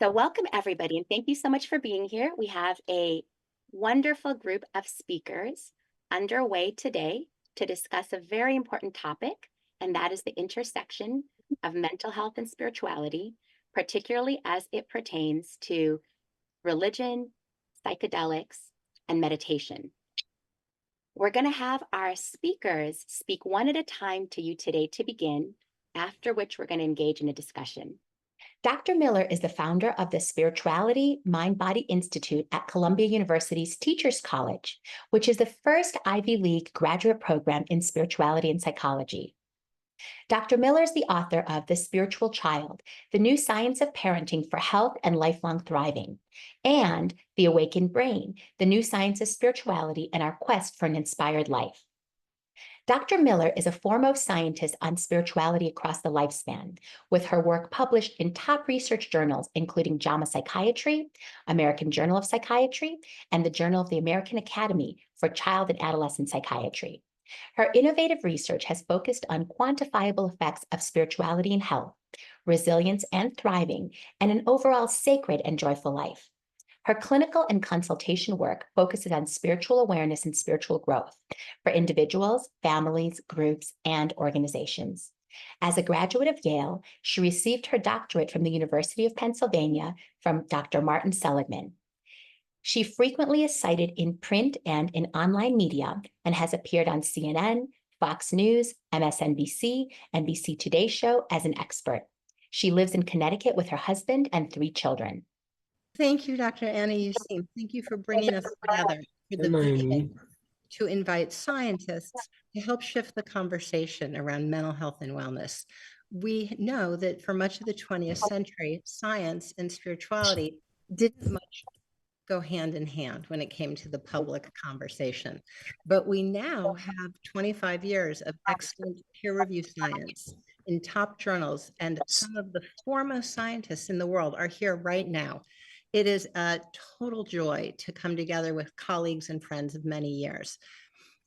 So, welcome everybody, and thank you so much for being here. We have a wonderful group of speakers underway today to discuss a very important topic, and that is the intersection of mental health and spirituality, particularly as it pertains to religion, psychedelics, and meditation. We're going to have our speakers speak one at a time to you today to begin, after which we're going to engage in a discussion. Dr. Miller is the founder of the Spirituality Mind Body Institute at Columbia University's Teachers College, which is the first Ivy League graduate program in spirituality and psychology. Dr. Miller is the author of The Spiritual Child, The New Science of Parenting for Health and Lifelong Thriving, and The Awakened Brain, The New Science of Spirituality and Our Quest for an Inspired Life. Dr. Miller is a foremost scientist on spirituality across the lifespan, with her work published in top research journals, including JAMA Psychiatry, American Journal of Psychiatry, and the Journal of the American Academy for Child and Adolescent Psychiatry. Her innovative research has focused on quantifiable effects of spirituality and health, resilience and thriving, and an overall sacred and joyful life. Her clinical and consultation work focuses on spiritual awareness and spiritual growth for individuals, families, groups, and organizations. As a graduate of Yale, she received her doctorate from the University of Pennsylvania from Dr. Martin Seligman. She frequently is cited in print and in online media and has appeared on CNN, Fox News, MSNBC, NBC Today Show as an expert. She lives in Connecticut with her husband and 3 children. Thank you, Dr. AnnaYusim. Thank you for bringing us together for the beginning to invite scientists to help shift the conversation around mental health and wellness. We know that for much of the 20th century, science and spirituality didn't much go hand in hand when it came to the public conversation. But we now have 25 years of excellent peer-reviewed science in top journals, and some of the foremost scientists in the world are here right now. It is a total joy to come together with colleagues and friends of many years.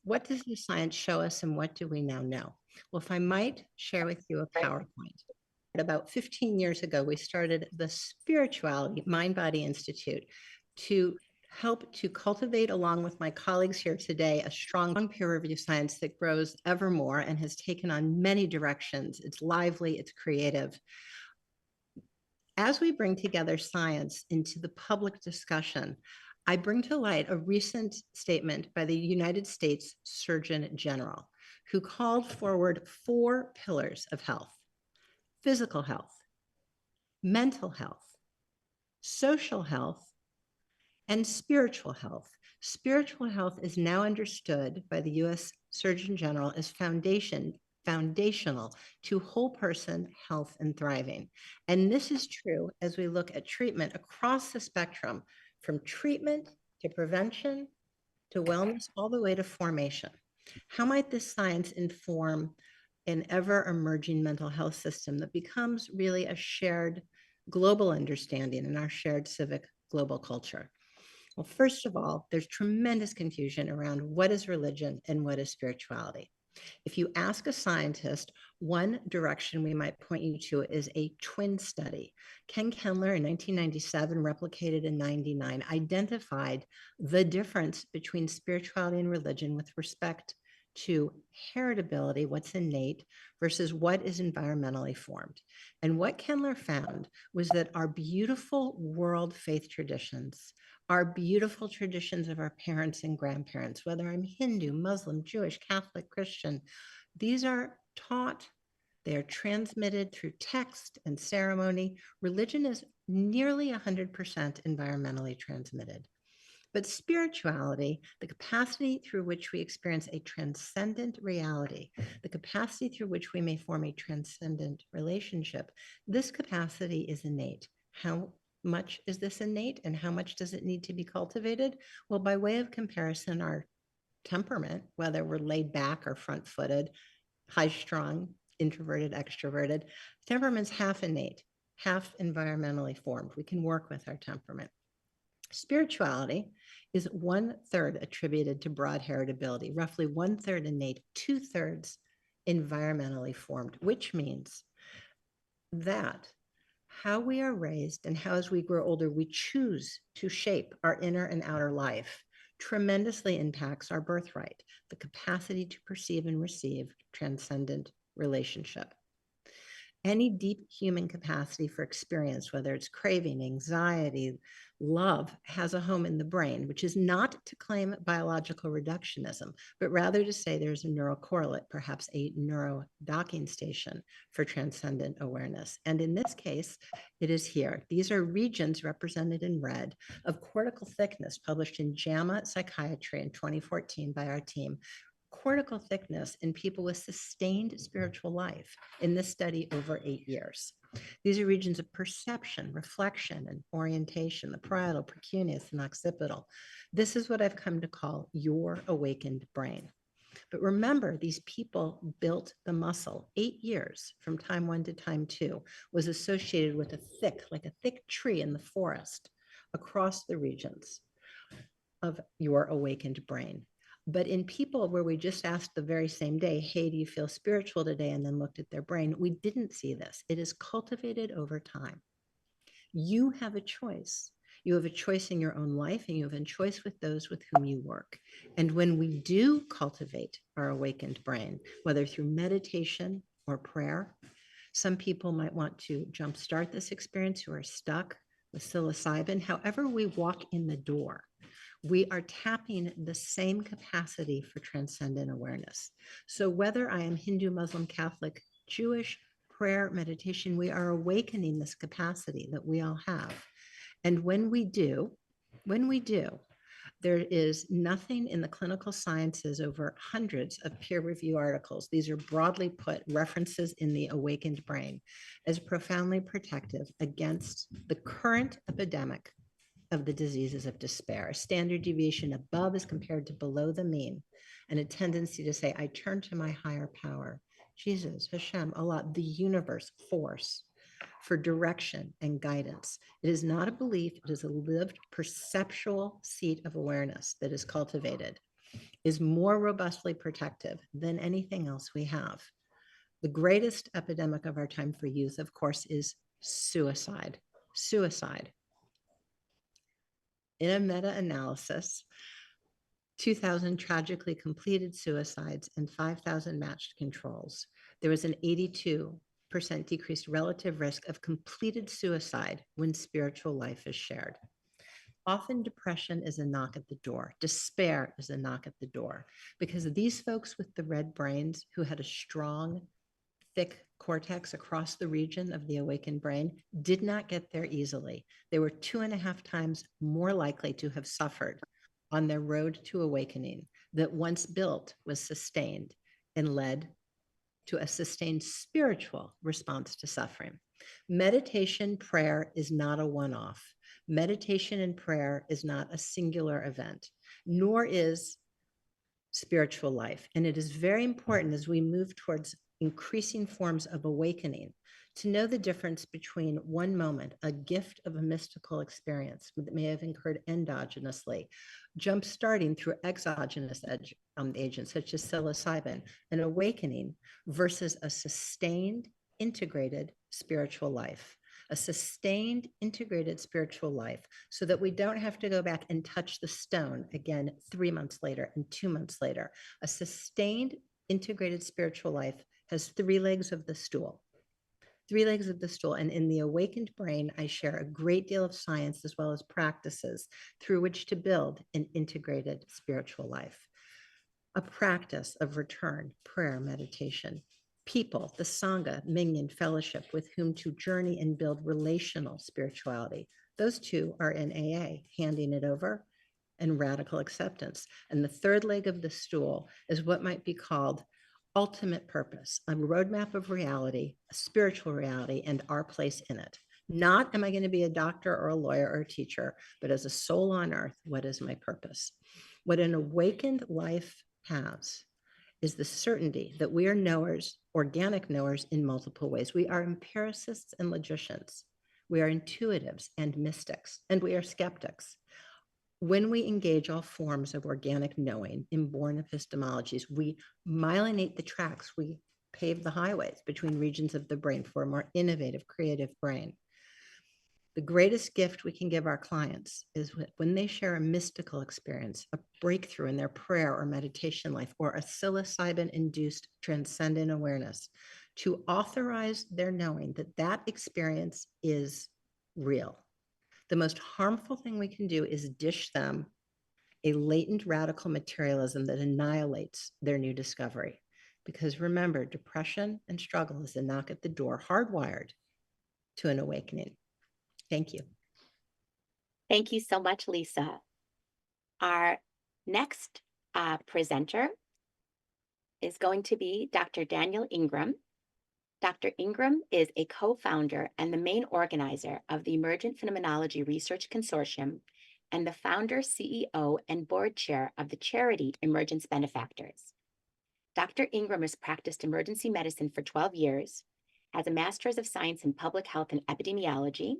What does the science show us, and what do we now know? Well, if I might share with you a PowerPoint. About 15 years ago, we started the Spirituality Mind Body Institute to help to cultivate, along with my colleagues here today, a strong peer review science that grows ever more and has taken on many directions. It's lively, it's creative. As we bring together science into the public discussion, I bring to light a recent statement by the United States Surgeon General, who called forward 4 pillars of health: physical health, mental health, social health, and spiritual health. Spiritual health is now understood by the US Surgeon General as foundational to whole person health and thriving. And this is true as we look at treatment across the spectrum, from treatment to prevention to wellness, all the way to formation. How might this science inform an ever emerging mental health system that becomes really a shared global understanding in our shared civic global culture? Well, first of all, there's tremendous confusion around what is religion and what is spirituality. If you ask a scientist, one direction we might point you to is a twin study. Ken Kendler in 1997, replicated in 99, identified the difference between spirituality and religion with respect to heritability, what's innate, versus what is environmentally formed. And what Kendler found was that our beautiful world faith traditions, our beautiful traditions of our parents and grandparents, whether I'm Hindu, Muslim, Jewish, Catholic, Christian, these are taught, they are transmitted through text and ceremony. Religion is nearly 100% environmentally transmitted. But spirituality, the capacity through which we experience a transcendent reality, the capacity through which we may form a transcendent relationship, this capacity is innate. How much is this innate, and how much does it need to be cultivated? Well, by way of comparison, our temperament, whether we're laid back or front-footed, high-strung, introverted, extroverted, temperament's half innate, half environmentally formed. We can work with our temperament. Spirituality is 1/3 attributed to broad heritability, roughly 1/3 innate, 2/3 environmentally formed, which means that How we are raised and how, as we grow older, we choose to shape our inner and outer life tremendously impacts our birthright, the capacity to perceive and receive transcendent relationship. Any deep human capacity for experience, whether it's craving, anxiety, love, has a home in the brain, which is not to claim biological reductionism, but rather to say there's a neural correlate, perhaps a neuro docking station for transcendent awareness. And in this case, it is here. These are regions represented in red of cortical thickness published in JAMA Psychiatry in 2014 by our team. Cortical thickness in people with sustained spiritual life in this study over 8 years. These are regions of perception, reflection, and orientation, the parietal, precuneus, and occipital. This is what I've come to call your awakened brain. But remember, these people built the muscle. 8 years from time 1 to time 2 was associated with like a thick tree in the forest across the regions of your awakened brain. But in people where we just asked the very same day, hey, do you feel spiritual today? And then looked at their brain, we didn't see this. It is cultivated over time. You have a choice. You have a choice in your own life, and you have a choice with those with whom you work. And when we do cultivate our awakened brain, whether through meditation or prayer, some people might want to jumpstart this experience who are stuck with psilocybin. However, we walk in the door, we are tapping the same capacity for transcendent awareness. So whether I am Hindu, Muslim, Catholic, Jewish, prayer, meditation, we are awakening this capacity that we all have. And when we do, there is nothing in the clinical sciences, over hundreds of peer review articles, these are broadly put references in the awakened brain, as profoundly protective against the current epidemic of the diseases of despair. A standard deviation above as compared to below the mean, and a tendency to say, I turn to my higher power, Jesus, Hashem, Allah, the universe, force, for direction and guidance. It is not a belief, it is a lived perceptual seat of awareness that is cultivated, is more robustly protective than anything else we have. The greatest epidemic of our time for youth, of course, is suicide. Suicide. In a meta-analysis, 2,000 tragically completed suicides and 5,000 matched controls, there was an 82% decreased relative risk of completed suicide when spiritual life is shared. Often depression is a knock at the door. Despair is a knock at the door, because these folks with the red brains who had a strong, thick cortex across the region of the awakened brain did not get there easily. They were 2.5 times more likely to have suffered on their road to awakening that once built was sustained and led to a sustained spiritual response to suffering. Meditation, prayer is not a one-off. Meditation and prayer is not a singular event, nor is spiritual life. And it is very important as we move towards increasing forms of awakening to know the difference between one moment, a gift of a mystical experience that may have occurred endogenously, jump-starting through exogenous agents such as psilocybin, an awakening, versus a sustained, integrated spiritual life. A sustained, integrated spiritual life, so that we don't have to go back and touch the stone again 3 months later and 2 months later. A sustained, integrated spiritual life has 3 legs of the stool. 3 legs of the stool. And in the awakened brain, I share a great deal of science as well as practices through which to build an integrated spiritual life. A practice of return, prayer, meditation. People, the Sangha, Minyan fellowship with whom to journey and build relational spirituality. Those 2 are in AA, handing it over, and radical acceptance. And the 3rd leg of the stool is what might be called ultimate purpose, a roadmap of reality, a spiritual reality, and our place in it. Not, am I going to be a doctor or a lawyer or a teacher, but as a soul on earth, what is my purpose? What an awakened life has is the certainty that we are knowers, organic knowers in multiple ways. We are empiricists and logicians. We are intuitives and mystics, and we are skeptics. When we engage all forms of organic knowing in born epistemologies, we myelinate the tracks, we pave the highways between regions of the brain for a more innovative, creative brain. The greatest gift we can give our clients is when they share a mystical experience, a breakthrough in their prayer or meditation life, or a psilocybin-induced transcendent awareness, to authorize their knowing that that experience is real. The most harmful thing we can do is dish them a latent radical materialism that annihilates their new discovery. Because remember, depression and struggle is a knock at the door, hardwired to an awakening. Thank you. Thank you so much, Lisa. Our next presenter is going to be Dr. Daniel Ingram. Dr. Ingram is a co-founder and the main organizer of the Emergent Phenomenology Research Consortium and the founder, CEO, and board chair of the charity Emergence Benefactors. Dr. Ingram has practiced emergency medicine for 12 years, has a Master's of Science in Public Health and Epidemiology,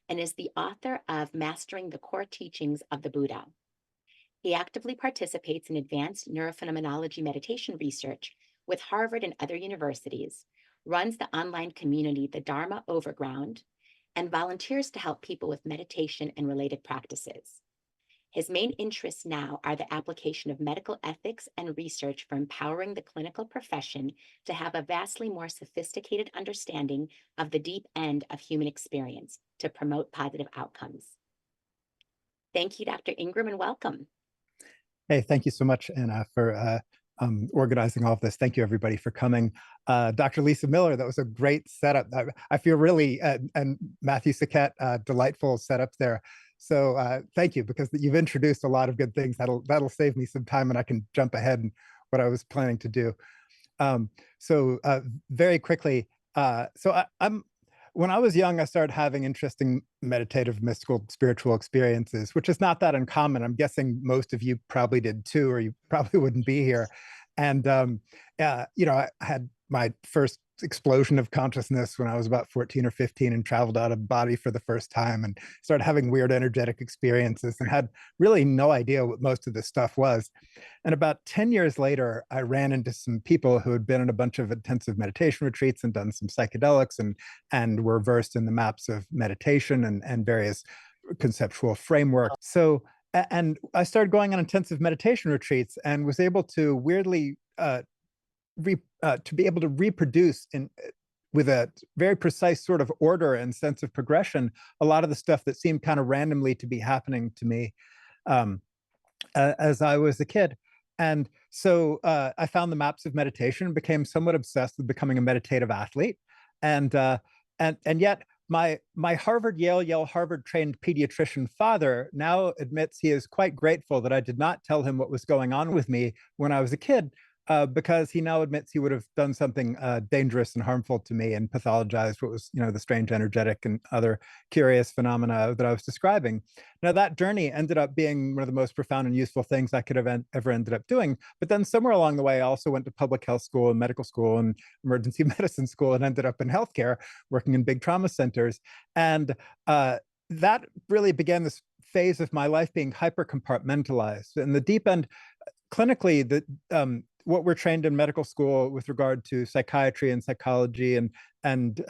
and is the author of Mastering the Core Teachings of the Buddha. He actively participates in advanced neurophenomenology meditation research with Harvard and other universities, runs the online community, the Dharma Overground, and volunteers to help people with meditation and related practices. His main interests now are the application of medical ethics and research for empowering the clinical profession to have a vastly more sophisticated understanding of the deep end of human experience to promote positive outcomes. Thank you, Dr. Ingram, and welcome. Hey, thank you so much, Anna, for organizing all of this. Thank you, everybody, for coming. Dr. Lisa Miller, that was a great setup. I feel really, and Matthew Saquette, delightful setup there. So thank you, because you've introduced a lot of good things. That'll save me some time, and I can jump ahead in what I was planning to do. Very quickly, when I was young, I started having interesting meditative, mystical, spiritual experiences, which is not that uncommon. I'm guessing most of you probably did too, or you probably wouldn't be here. And, I had my first explosion of consciousness when I was about 14 or 15 and traveled out of body for the first time and started having weird energetic experiences and had really no idea what most of this stuff was. And about 10 years later, I ran into some people who had been in a bunch of intensive meditation retreats and done some psychedelics and were versed in the maps of meditation and various conceptual frameworks. So, and I started going on intensive meditation retreats and was able to weirdly to be able to reproduce with a very precise sort of order and sense of progression a lot of the stuff that seemed kind of randomly to be happening to me as I was a kid. And so I found the maps of meditation, became somewhat obsessed with becoming a meditative athlete, and yet my Harvard, Yale Harvard trained pediatrician father now admits he is quite grateful that I did not tell him what was going on with me when I was a kid, because he now admits he would have done something dangerous and harmful to me and pathologized what was, the strange energetic and other curious phenomena that I was describing. Now, that journey ended up being one of the most profound and useful things I could have ever ended up doing. But then somewhere along the way, I also went to public health school and medical school and emergency medicine school and ended up in healthcare, working in big trauma centers. And that really began this phase of my life being hyper compartmentalized. And the deep end, clinically, what we're trained in medical school with regard to psychiatry and psychology and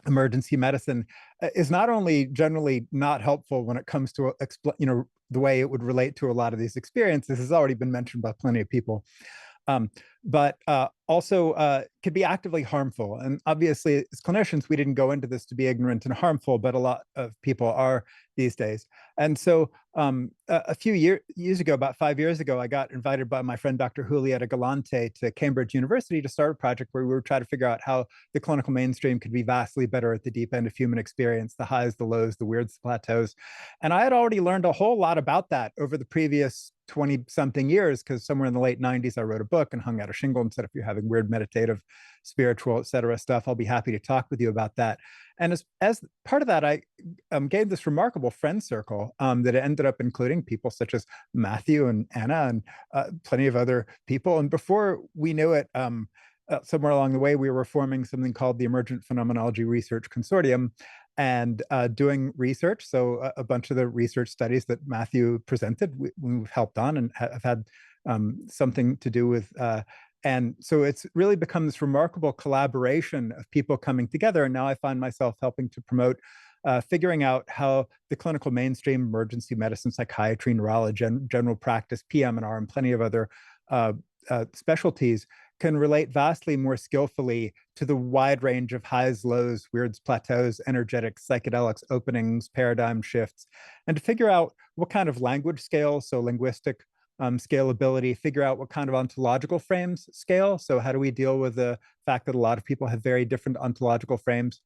emergency medicine is not only generally not helpful when it comes to the way it would relate to a lot of these experiences, has already been mentioned by plenty of people, but also could be actively harmful. And obviously, as clinicians, we didn't go into this to be ignorant and harmful, but a lot of people are these days. And so a few years ago, about 5 years ago, I got invited by my friend Dr. Julieta Galante to Cambridge University to start a project where we were trying to figure out how the clinical mainstream could be vastly better at the deep end of human experience, the highs, the lows, the weirds, the plateaus. And I had already learned a whole lot about that over the previous 20 something years, because somewhere in the late 90s, I wrote a book and hung out a shingle and said, if you're having weird meditative, spiritual, et cetera stuff, I'll be happy to talk with you about that. And as part of that, I gained this remarkable friend circle that ended up including people such as Matthew and Anna and plenty of other people. And before we knew it, somewhere along the way, we were forming something called the Emergent Phenomenology Research Consortium and doing research. So a bunch of the research studies that Matthew presented, we've helped on and have had something to do with. And so it's really become this remarkable collaboration of people coming together. And now I find myself helping to promote figuring out how the clinical mainstream, emergency medicine, psychiatry, neurology, general practice, PM&R, and plenty of other specialties can relate vastly more skillfully to the wide range of highs, lows, weirds, plateaus, energetics, psychedelics, openings, paradigm shifts, and to figure out what kind of language scale, so linguistic scalability, figure out what kind of ontological frames scale. So how do we deal with the fact that a lot of people have very different ontological frames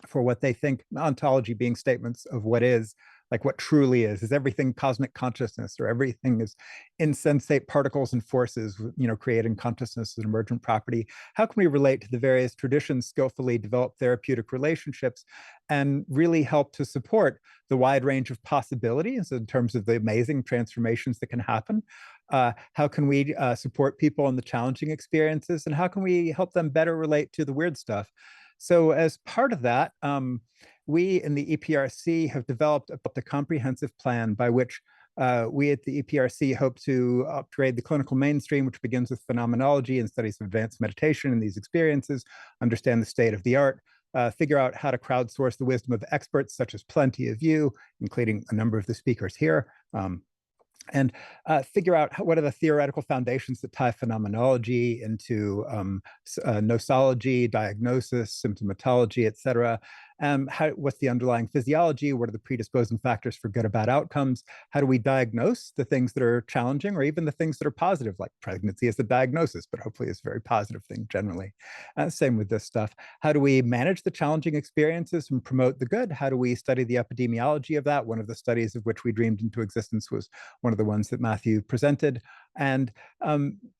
for what they think, ontology being statements of what is, like what truly is everything cosmic consciousness, or everything is insensate particles and forces, creating consciousness as an emergent property? How can we relate to the various traditions, skillfully develop therapeutic relationships, and really help to support the wide range of possibilities in terms of the amazing transformations that can happen? How can we support people in the challenging experiences, and how can we help them better relate to the weird stuff? So as part of that, we in the EPRC have developed a comprehensive plan by which we at the EPRC hope to upgrade the clinical mainstream, which begins with phenomenology and studies of advanced meditation in these experiences, understand the state of the art, figure out how to crowdsource the wisdom of experts such as plenty of you, including a number of the speakers here, and figure out what are the theoretical foundations that tie phenomenology into nosology, diagnosis, symptomatology, et cetera. What's the underlying physiology? What are the predisposing factors for good or bad outcomes? How do we diagnose the things that are challenging, or even the things that are positive, like pregnancy is a diagnosis, but hopefully it's a very positive thing generally. Same with this stuff. How do we manage the challenging experiences and promote the good? How do we study the epidemiology of that? One of the studies of which we dreamed into existence was one of the ones that Matthew presented. And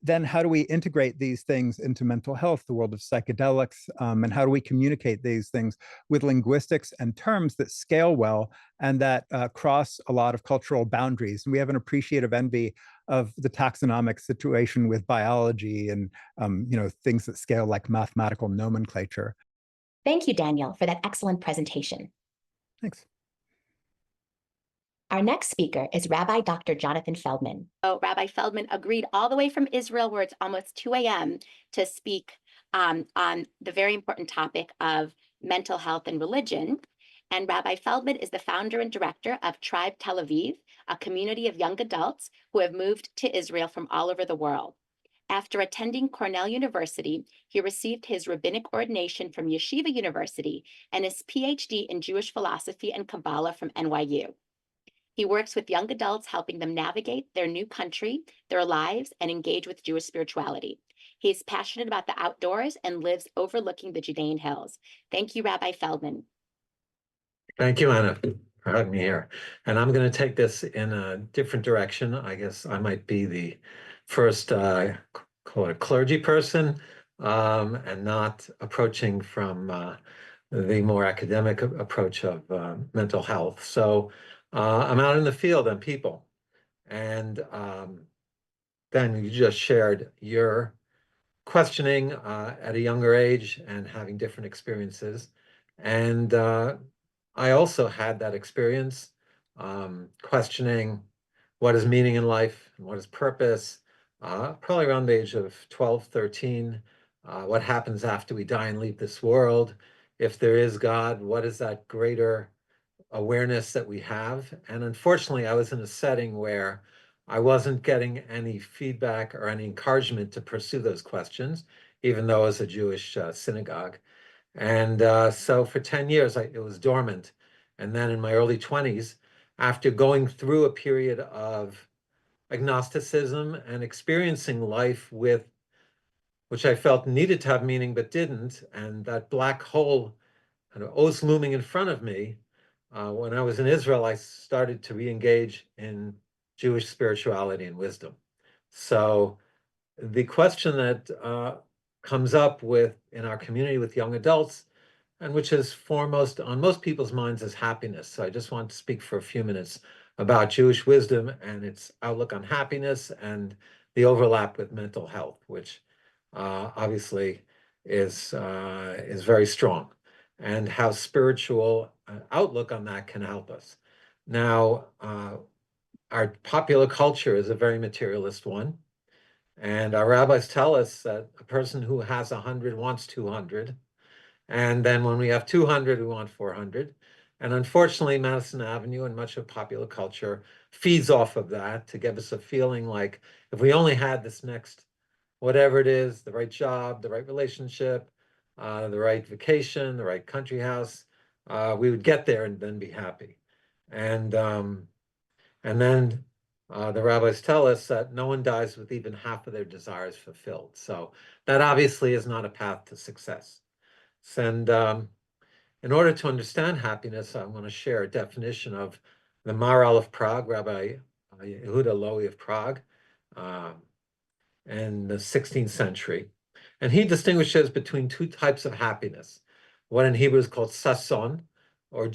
then how do we integrate these things into mental health, the world of psychedelics, and how do we communicate these things with linguistics and terms that scale well and that cross a lot of cultural boundaries? And we have an appreciative envy of the taxonomic situation with biology and things that scale like mathematical nomenclature. Thank you, Daniel, for that excellent presentation. Thanks. Our next speaker is Rabbi Dr. Jonathan Feldman. Oh, Rabbi Feldman agreed all the way from Israel, where it's almost 2 a.m., to speak on the very important topic of mental health and religion. And Rabbi Feldman is the founder and director of Tribe Tel Aviv, a community of young adults who have moved to Israel from all over the world. After attending Cornell University, he received his rabbinic ordination from Yeshiva University and his PhD in Jewish philosophy and Kabbalah from NYU. He works with young adults, helping them navigate their new country, their lives, and engage with Jewish spirituality. He is passionate about the outdoors and lives overlooking the Judean hills. Thank you, Rabbi Feldman. Thank you, Anna, for having me here. And I'm going to take this in a different direction. I guess I might be the first, call it a clergy person, and not approaching from the more academic approach of mental health. So I'm out in the field and people. And then you just shared your questioning at a younger age and having different experiences. And I also had that experience, questioning what is meaning in life and what is purpose, probably around the age of 12, 13. What happens after we die and leave this world? If there is God, what is that greater awareness that we have? And unfortunately, I was in a setting where I wasn't getting any feedback or any encouragement to pursue those questions, even though it was a Jewish synagogue. And so for 10 years, it was dormant. And then in my early 20s, after going through a period of agnosticism and experiencing life with, which I felt needed to have meaning but didn't, and that black hole kind of always looming in front of me, when I was in Israel, I started to re-engage in Jewish spirituality and wisdom. So the question that comes up in our community with young adults, and which is foremost on most people's minds, is happiness. So I just want to speak for a few minutes about Jewish wisdom and its outlook on happiness and the overlap with mental health, which obviously is very strong, and how spiritual outlook on that can help us. Now, our popular culture is a very materialist one. And our rabbis tell us that a person who has 100 wants 200. And then when we have 200, we want 400. And unfortunately, Madison Avenue and much of popular culture feeds off of that to give us a feeling like if we only had this next, whatever it is, the right job, the right relationship, the right vacation, the right country house, we would get there and then be happy. And then the rabbis tell us that no one dies with even half of their desires fulfilled. So that obviously is not a path to success. And in order to understand happiness, I want to share a definition of the Maharal of Prague, Rabbi Yehuda Lowy of Prague, in the 16th century. And he distinguishes between two types of happiness. One in Hebrew is called sason, or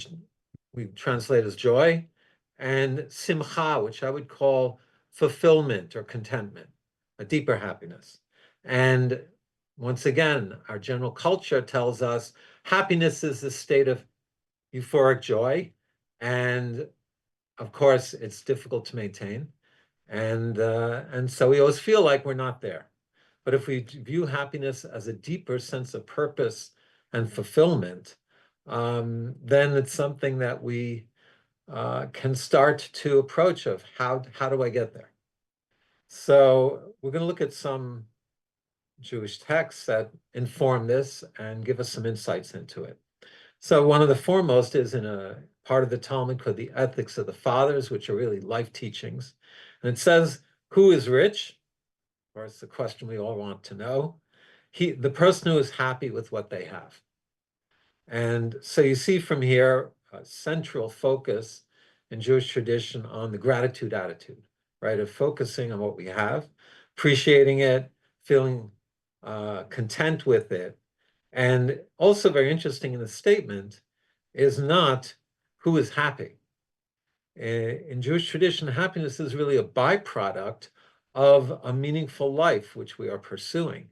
we translate as joy, and simcha, which I would call fulfillment or contentment, a deeper happiness. And once again, our general culture tells us happiness is a state of euphoric joy. And of course, it's difficult to maintain. And so we always feel like we're not there. But if we view happiness as a deeper sense of purpose and fulfillment, then it's something that we can start to approach of how do I get there? So we're going to look at some Jewish texts that inform this and give us some insights into it. So one of the foremost is in a part of the Talmud called the Ethics of the Fathers, which are really life teachings. And it says, who is rich? Or it's the question we all want to know. The person who is happy with what they have. And so you see from here a central focus in Jewish tradition on the gratitude attitude, right? Of focusing on what we have, appreciating it, feeling content with it. And also very interesting in the statement is not who is happy. In Jewish tradition, happiness is really a byproduct of a meaningful life which we are pursuing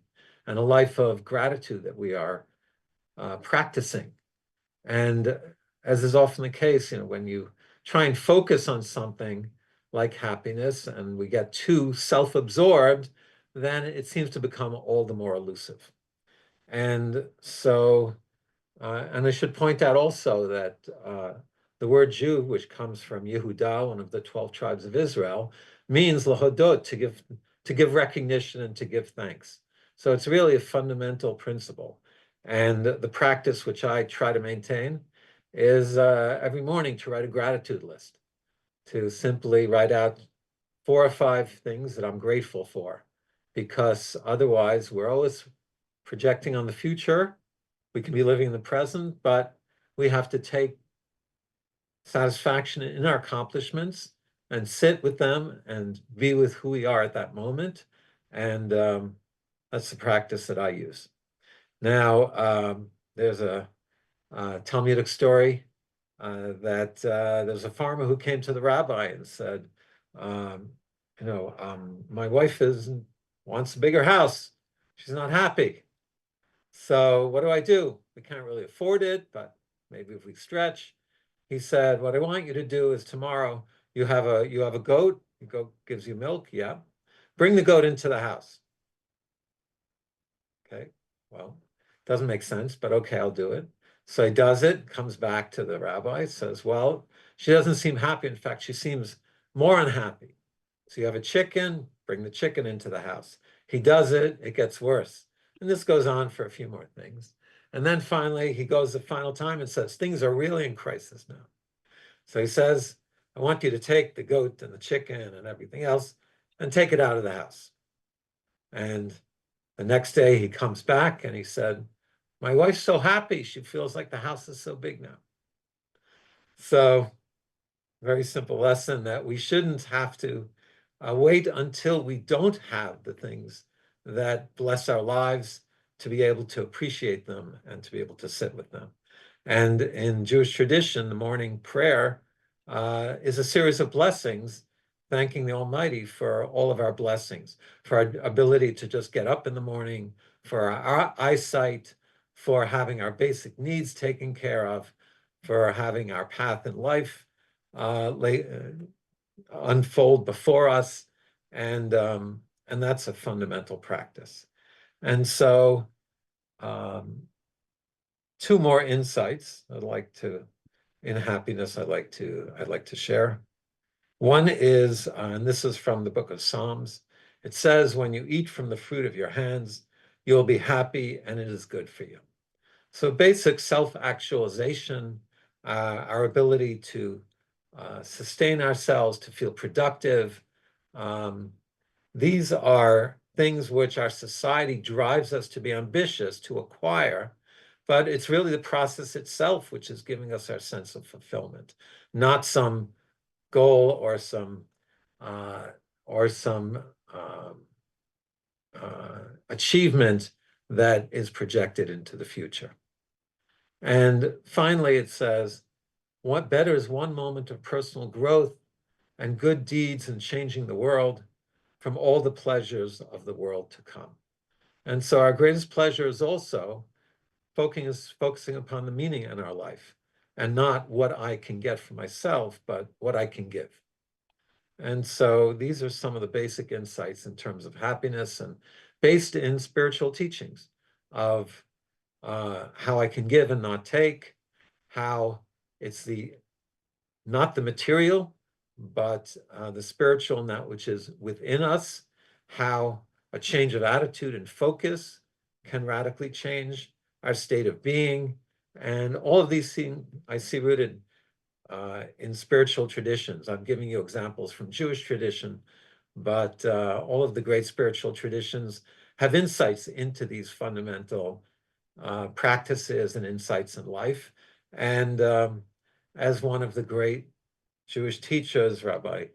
and a life of gratitude that we are practicing. And as is often the case, when you try and focus on something like happiness and we get too self-absorbed, then it seems to become all the more elusive. And so, and I should point out also that the word Jew, which comes from Yehuda, one of the 12 tribes of Israel, means lahodot, to give recognition and to give thanks. So it's really a fundamental principle. And the practice which I try to maintain is every morning to write a gratitude list, to simply write out 4 or 5 things that I'm grateful for, because otherwise we're always projecting on the future. We can be living in the present, but we have to take satisfaction in our accomplishments and sit with them and be with who we are at that moment. And that's the practice that I use. Now, there's a Talmudic story that there's a farmer who came to the rabbi and said, my wife wants a bigger house. She's not happy. So what do I do? We can't really afford it, but maybe if we stretch. He said, what I want you to do is tomorrow you have a goat. The goat gives you milk. Yeah. Bring the goat into the house. Okay. Well, doesn't make sense, but okay, I'll do it. So he does it, comes back to the rabbi, says, well, she doesn't seem happy. In fact, she seems more unhappy. So you have a chicken, bring the chicken into the house. He does it, it gets worse. And this goes on for a few more things. And then finally, he goes the final time and says, things are really in crisis now. So he says, I want you to take the goat and the chicken and everything else and take it out of the house. And the next day he comes back and he said, my wife's so happy. She feels like the house is so big now. So very simple lesson that we shouldn't have to wait until we don't have the things that bless our lives to be able to appreciate them and to be able to sit with them. And in Jewish tradition, the morning prayer is a series of blessings, thanking the Almighty for all of our blessings, for our ability to just get up in the morning, for our eyesight, for having our basic needs taken care of, for having our path in life unfold before us, and that's a fundamental practice. And so 2 more insights I'd like to in happiness I'd like to share. One is, and this is from the book of Psalms. It says, when you eat from the fruit of your hands, you'll be happy and it is good for you. So basic self-actualization, our ability to sustain ourselves, to feel productive. These are things which our society drives us to be ambitious, to acquire, but it's really the process itself which is giving us our sense of fulfillment, not some goal or some achievement that is projected into the future. And finally, it says, what better is one moment of personal growth and good deeds in changing the world from all the pleasures of the world to come. And so our greatest pleasure is also focusing upon the meaning in our life, and not what I can get for myself, but what I can give. And so these are some of the basic insights in terms of happiness, and based in spiritual teachings of how I can give and not take, how it's not the material, but the spiritual and that which is within us, how a change of attitude and focus can radically change our state of being. And all of these things I see rooted in spiritual traditions. I'm giving you examples from Jewish tradition, but all of the great spiritual traditions have insights into these fundamental practices and insights in life. And as one of the great Jewish teachers, Rabbi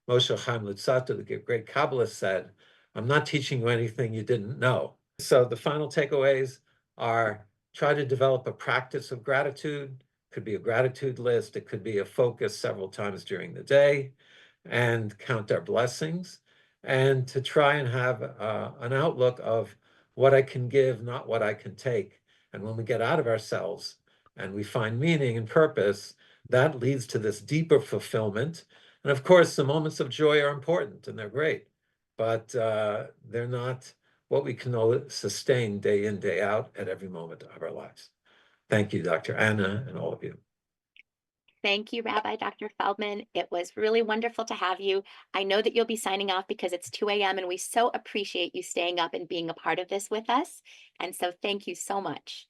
Moshe Chaim Luzzatto, the great Kabbalist, said, I'm not teaching you anything you didn't know. So the final takeaways are, try to develop a practice of gratitude. Could be a gratitude list. It could be a focus several times during the day, and count our blessings, and to try and have an outlook of what I can give, not what I can take. And when we get out of ourselves and we find meaning and purpose, that leads to this deeper fulfillment. And of course, the moments of joy are important and they're great, but they're not what we can sustain day in, day out at every moment of our lives. Thank you, Dr. Anna, and all of you. Thank you, Rabbi Dr. Feldman. It was really wonderful to have you. I know that you'll be signing off because it's 2 a.m. and we so appreciate you staying up and being a part of this with us. And so thank you so much.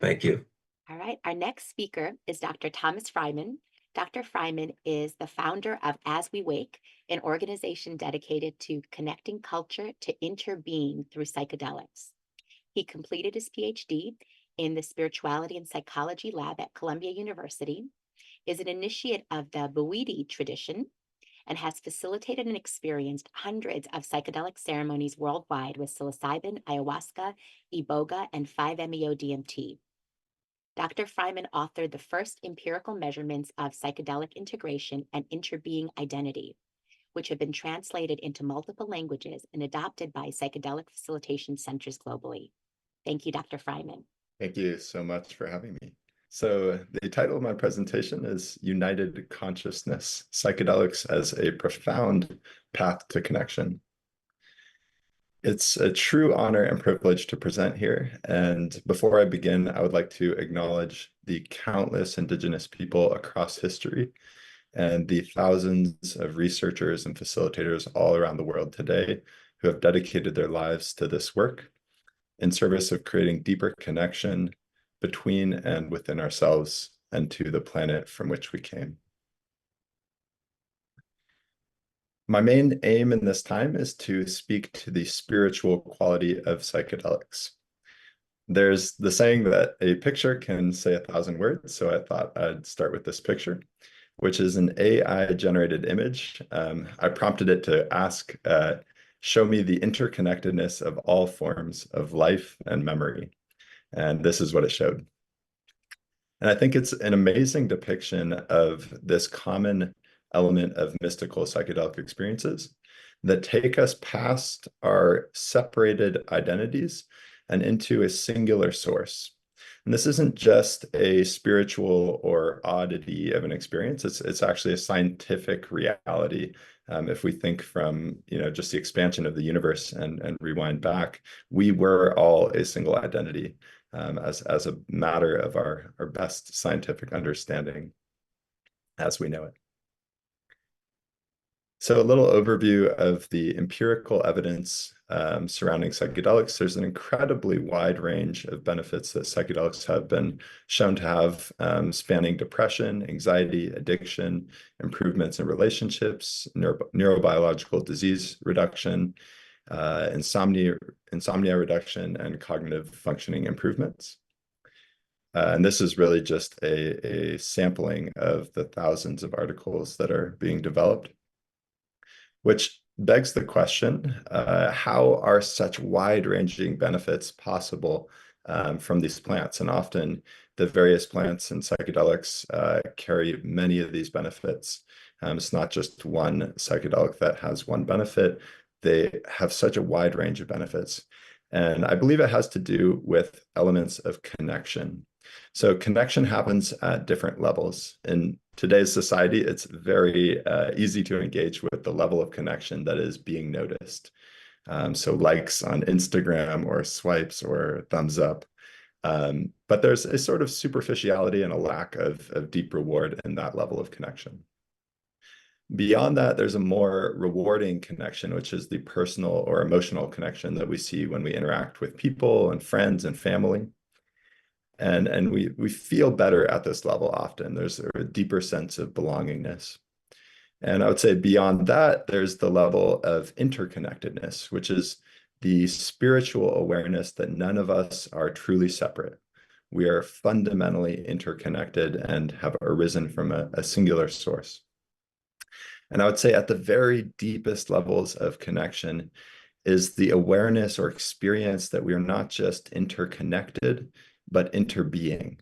Thank you. All right, our next speaker is Dr. Thomas Fryman. Dr. Fryman is the founder of As We Wake, an organization dedicated to connecting culture to interbeing through psychedelics. He completed his PhD in the Spirituality and Psychology Lab at Columbia University, is an initiate of the Bouidi tradition, and has facilitated and experienced hundreds of psychedelic ceremonies worldwide with psilocybin, ayahuasca, iboga, and 5-MeO-DMT. Dr. Fryman authored the first empirical measurements of psychedelic integration and interbeing identity, which have been translated into multiple languages and adopted by psychedelic facilitation centers globally. Thank you, Dr. Fryman. Thank you so much for having me. So the title of my presentation is United Consciousness, Psychedelics as a Profound Path to Connection. It's a true honor and privilege to present here. And before I begin, I would like to acknowledge the countless Indigenous people across history and the thousands of researchers and facilitators all around the world today who have dedicated their lives to this work in service of creating deeper connection between and within ourselves and to the planet from which we came. My main aim in this time is to speak to the spiritual quality of psychedelics. There's the saying that a picture can say 1,000 words, so I thought I'd start with this picture, which is an AI-generated image. I prompted it to ask, show me the interconnectedness of all forms of life and memory. And this is what it showed. And I think it's an amazing depiction of this common element of mystical psychedelic experiences that take us past our separated identities and into a singular source. And this isn't just a spiritual or oddity of an experience, it's actually a scientific reality. If we think from just the expansion of the universe and rewind back, we were all a single identity. as a matter of our best scientific understanding as we know it. So a little overview of the empirical evidence surrounding psychedelics. There's an incredibly wide range of benefits that psychedelics have been shown to have, spanning depression, anxiety, addiction, improvements in relationships, neurobiological disease reduction, insomnia reduction, and cognitive functioning improvements. And this is really just a sampling of the thousands of articles that are being developed. Which begs the question, how are such wide-ranging benefits possible from these plants? And often the various plants and psychedelics carry many of these benefits. It's not just one psychedelic that has one benefit. They have such a wide range of benefits. And I believe it has to do with elements of connection. So connection happens at different levels. In today's society, it's very easy to engage with the level of connection that is being noticed. So likes on Instagram or swipes or thumbs up. But there's a sort of superficiality and a lack of deep reward in that level of connection. Beyond that, there's a more rewarding connection, which is the personal or emotional connection that we see when we interact with people and friends and family. And we feel better at this level often. There's a deeper sense of belongingness. And I would say beyond that, there's the level of interconnectedness, which is the spiritual awareness that none of us are truly separate. We are fundamentally interconnected and have arisen from a singular source. And I would say at the very deepest levels of connection is the awareness or experience that we are not just interconnected, but interbeing.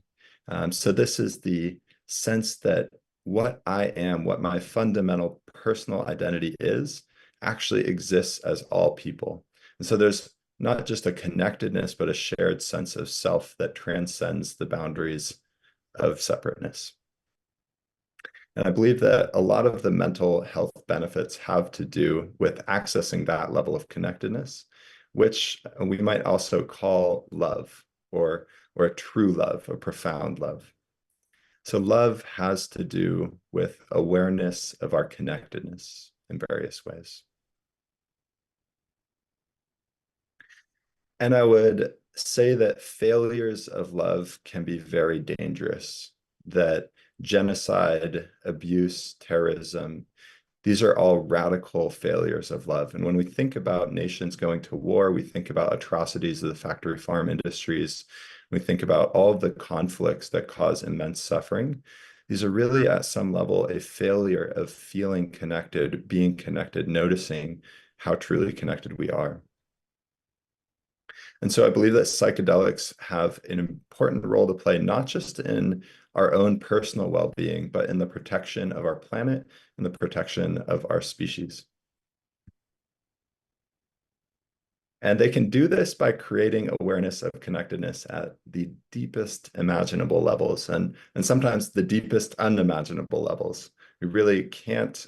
So this is the sense that what I am, what my fundamental personal identity is, actually exists as all people. And so there's not just a connectedness, but a shared sense of self that transcends the boundaries of separateness. And I believe that a lot of the mental health benefits have to do with accessing that level of connectedness, which we might also call love or a true love, a profound love. So love has to do with awareness of our connectedness in various ways. And I would say that failures of love can be very dangerous, that genocide, abuse, terrorism, these are all radical failures of love. And when we think about nations going to war, we think about atrocities of the factory farm industries. We think about all of the conflicts that cause immense suffering. These are really at some level a failure of feeling connected, being connected, noticing how truly connected we are. And so I believe that psychedelics have an important role to play, not just in our own personal well-being, but in the protection of our planet and the protection of our species. And they can do this by creating awareness of connectedness at the deepest imaginable levels and sometimes the deepest unimaginable levels. We really can't,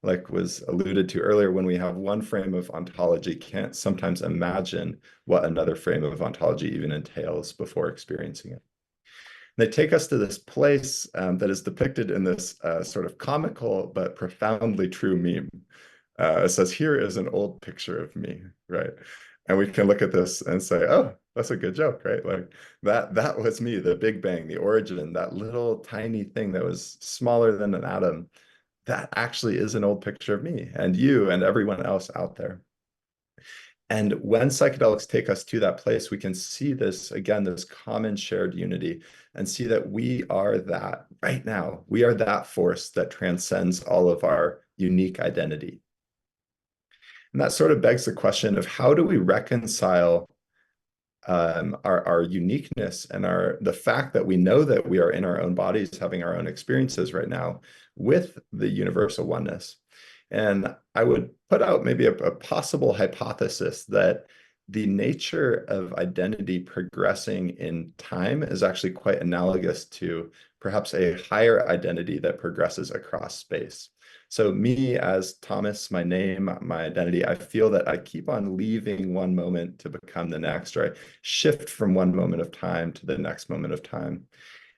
like was alluded to earlier, when we have one frame of ontology, can't sometimes imagine what another frame of ontology even entails before experiencing it. They take us to this place that is depicted in this sort of comical but profoundly true meme. It says, here is an old picture of me, right? And we can look at this and say, oh, that's a good joke, right? Like that was me, the Big Bang, the origin, that little tiny thing that was smaller than an atom. That actually is an old picture of me and you and everyone else out there. And when psychedelics take us to that place, we can see this, again, this common shared unity and see that we are that right now. We are that force that transcends all of our unique identity. And that sort of begs the question of how do we reconcile our uniqueness and the fact that we know that we are in our own bodies having our own experiences right now with the universal oneness. And I would put out maybe a possible hypothesis that the nature of identity progressing in time is actually quite analogous to perhaps a higher identity that progresses across space. So me as Thomas, my name, my identity, I feel that I keep on leaving one moment to become the next, or I shift from one moment of time to the next moment of time.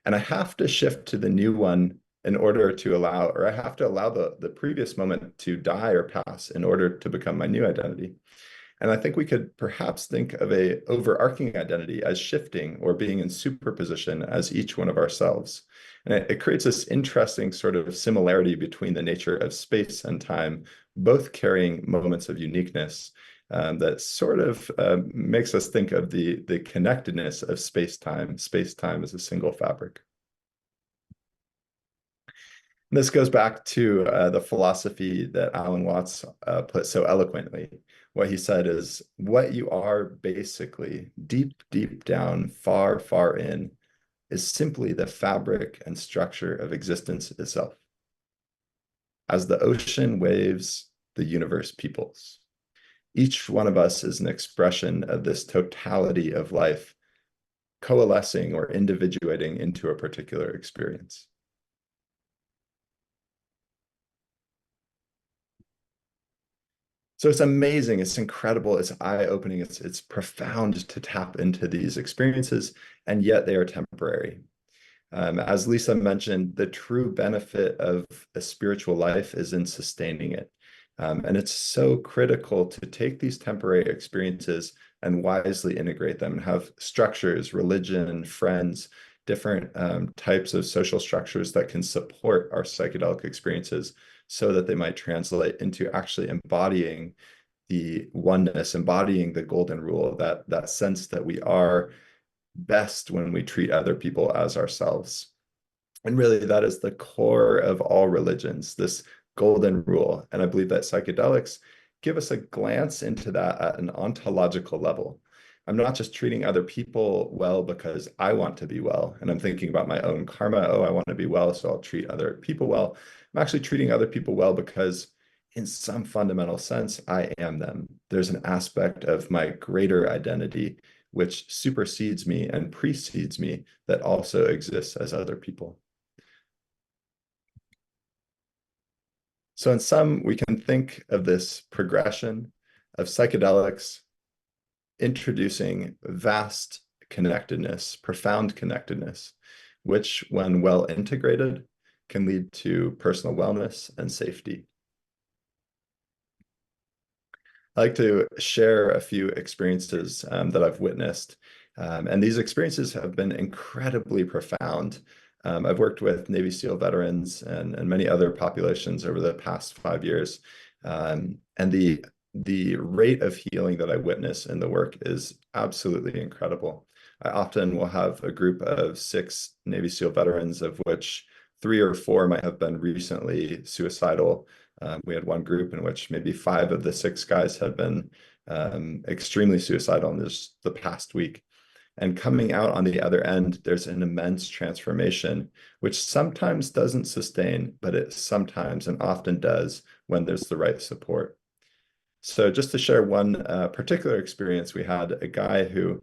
And I have to shift to the new one in order to allow, or I have to allow the previous moment to die or pass in order to become my new identity. And I think we could perhaps think of a overarching identity as shifting or being in superposition as each one of ourselves. And it creates this interesting sort of similarity between the nature of space and time, both carrying moments of uniqueness that sort of makes us think of the connectedness of space-time. Space-time as a single fabric. This goes back to the philosophy that Alan Watts put so eloquently. What he said is, what you are basically, deep, deep down, far, far in, is simply the fabric and structure of existence itself. As the ocean waves, the universe peoples. Each one of us is an expression of this totality of life, coalescing or individuating into a particular experience. So it's amazing, it's incredible, it's eye-opening, it's profound to tap into these experiences, and yet they are temporary. As Lisa mentioned, the true benefit of a spiritual life is in sustaining it. And it's so critical to take these temporary experiences and wisely integrate them, and have structures, religion, friends, different types of social structures that can support our psychedelic experiences so that they might translate into actually embodying the oneness, embodying the golden rule, that sense that we are best when we treat other people as ourselves. And really, that is the core of all religions, this golden rule. And I believe that psychedelics give us a glance into that at an ontological level. I'm not just treating other people well because I want to be well, and I'm thinking about my own karma. Oh, I want to be well, so I'll treat other people well. I'm actually treating other people well because in some fundamental sense, I am them. There's an aspect of my greater identity which supersedes me and precedes me that also exists as other people. So in sum, we can think of this progression of psychedelics introducing vast connectedness, profound connectedness, which, when well integrated, can lead to personal wellness and safety. I like to share a few experiences that I've witnessed, and these experiences have been incredibly profound. I've worked with Navy SEAL veterans and many other populations over the past 5 years, and the rate of healing that I witness in the work is absolutely incredible. I often will have a group of 6 Navy SEAL veterans, of which 3 or 4 might have been recently suicidal. We had one group in which maybe 5 of the 6 guys had been extremely suicidal in the past week. And coming out on the other end, there's an immense transformation, which sometimes doesn't sustain, but it sometimes and often does when there's the right support. So just to share one particular experience, we had a guy who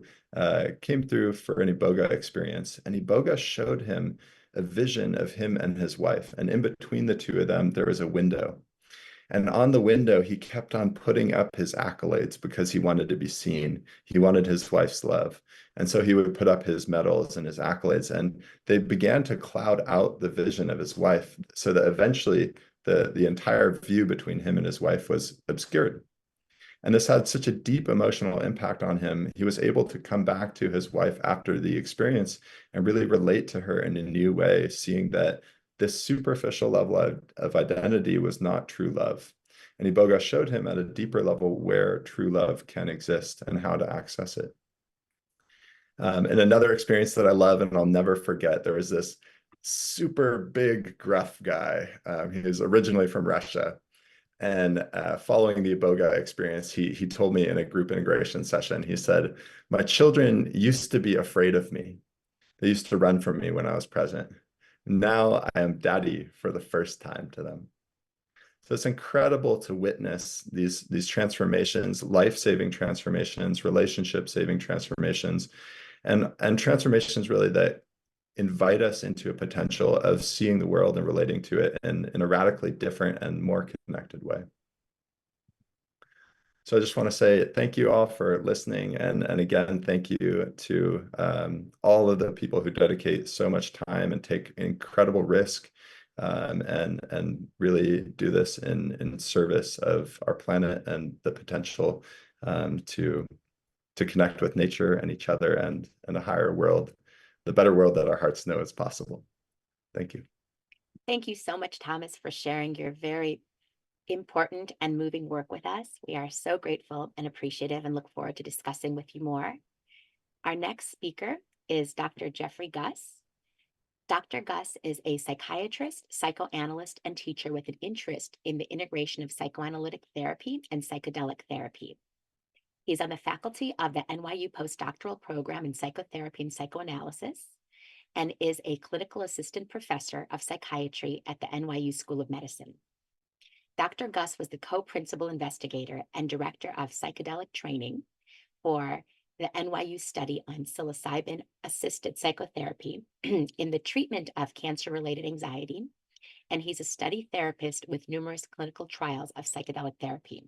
came through for an Iboga experience, and Iboga showed him a vision of him and his wife. And in between the two of them, there was a window. And on the window, he kept on putting up his accolades because he wanted to be seen. He wanted his wife's love. And so he would put up his medals and his accolades, and they began to cloud out the vision of his wife, so that eventually the entire view between him and his wife was obscured. And this had such a deep emotional impact on him. He was able to come back to his wife after the experience and really relate to her in a new way, seeing that this superficial level of identity was not true love. And Iboga showed him at a deeper level where true love can exist and how to access it. And another experience that I love and I'll never forget, there was this super big, gruff guy. He was originally from Russia. And following the Iboga experience, he told me in a group integration session, he said, "My children used to be afraid of me. They used to run from me when I was present. Now I am daddy for the first time to them." So it's incredible to witness these transformations, life-saving transformations, relationship-saving transformations, and transformations really that invite us into a potential of seeing the world and relating to it in a radically different and more connected way. So I just want to say thank you all for listening. And again, thank you to all of the people who dedicate so much time and take incredible risk and really do this in service of our planet and the potential to connect with nature and each other and a higher world, the better world that our hearts know is possible. Thank you. Thank you so much, Thomas, for sharing your very important and moving work with us. We are so grateful and appreciative and look forward to discussing with you more. Our next speaker is Dr. Jeffrey Guss. Dr. Guss is a psychiatrist, psychoanalyst, and teacher with an interest in the integration of psychoanalytic therapy and psychedelic therapy. He's on the faculty of the NYU postdoctoral program in psychotherapy and psychoanalysis and is a clinical assistant professor of psychiatry at the NYU School of Medicine. Dr. Guss was the co-principal investigator and director of psychedelic training for the NYU study on psilocybin-assisted psychotherapy in the treatment of cancer-related anxiety, and he's a study therapist with numerous clinical trials of psychedelic therapy.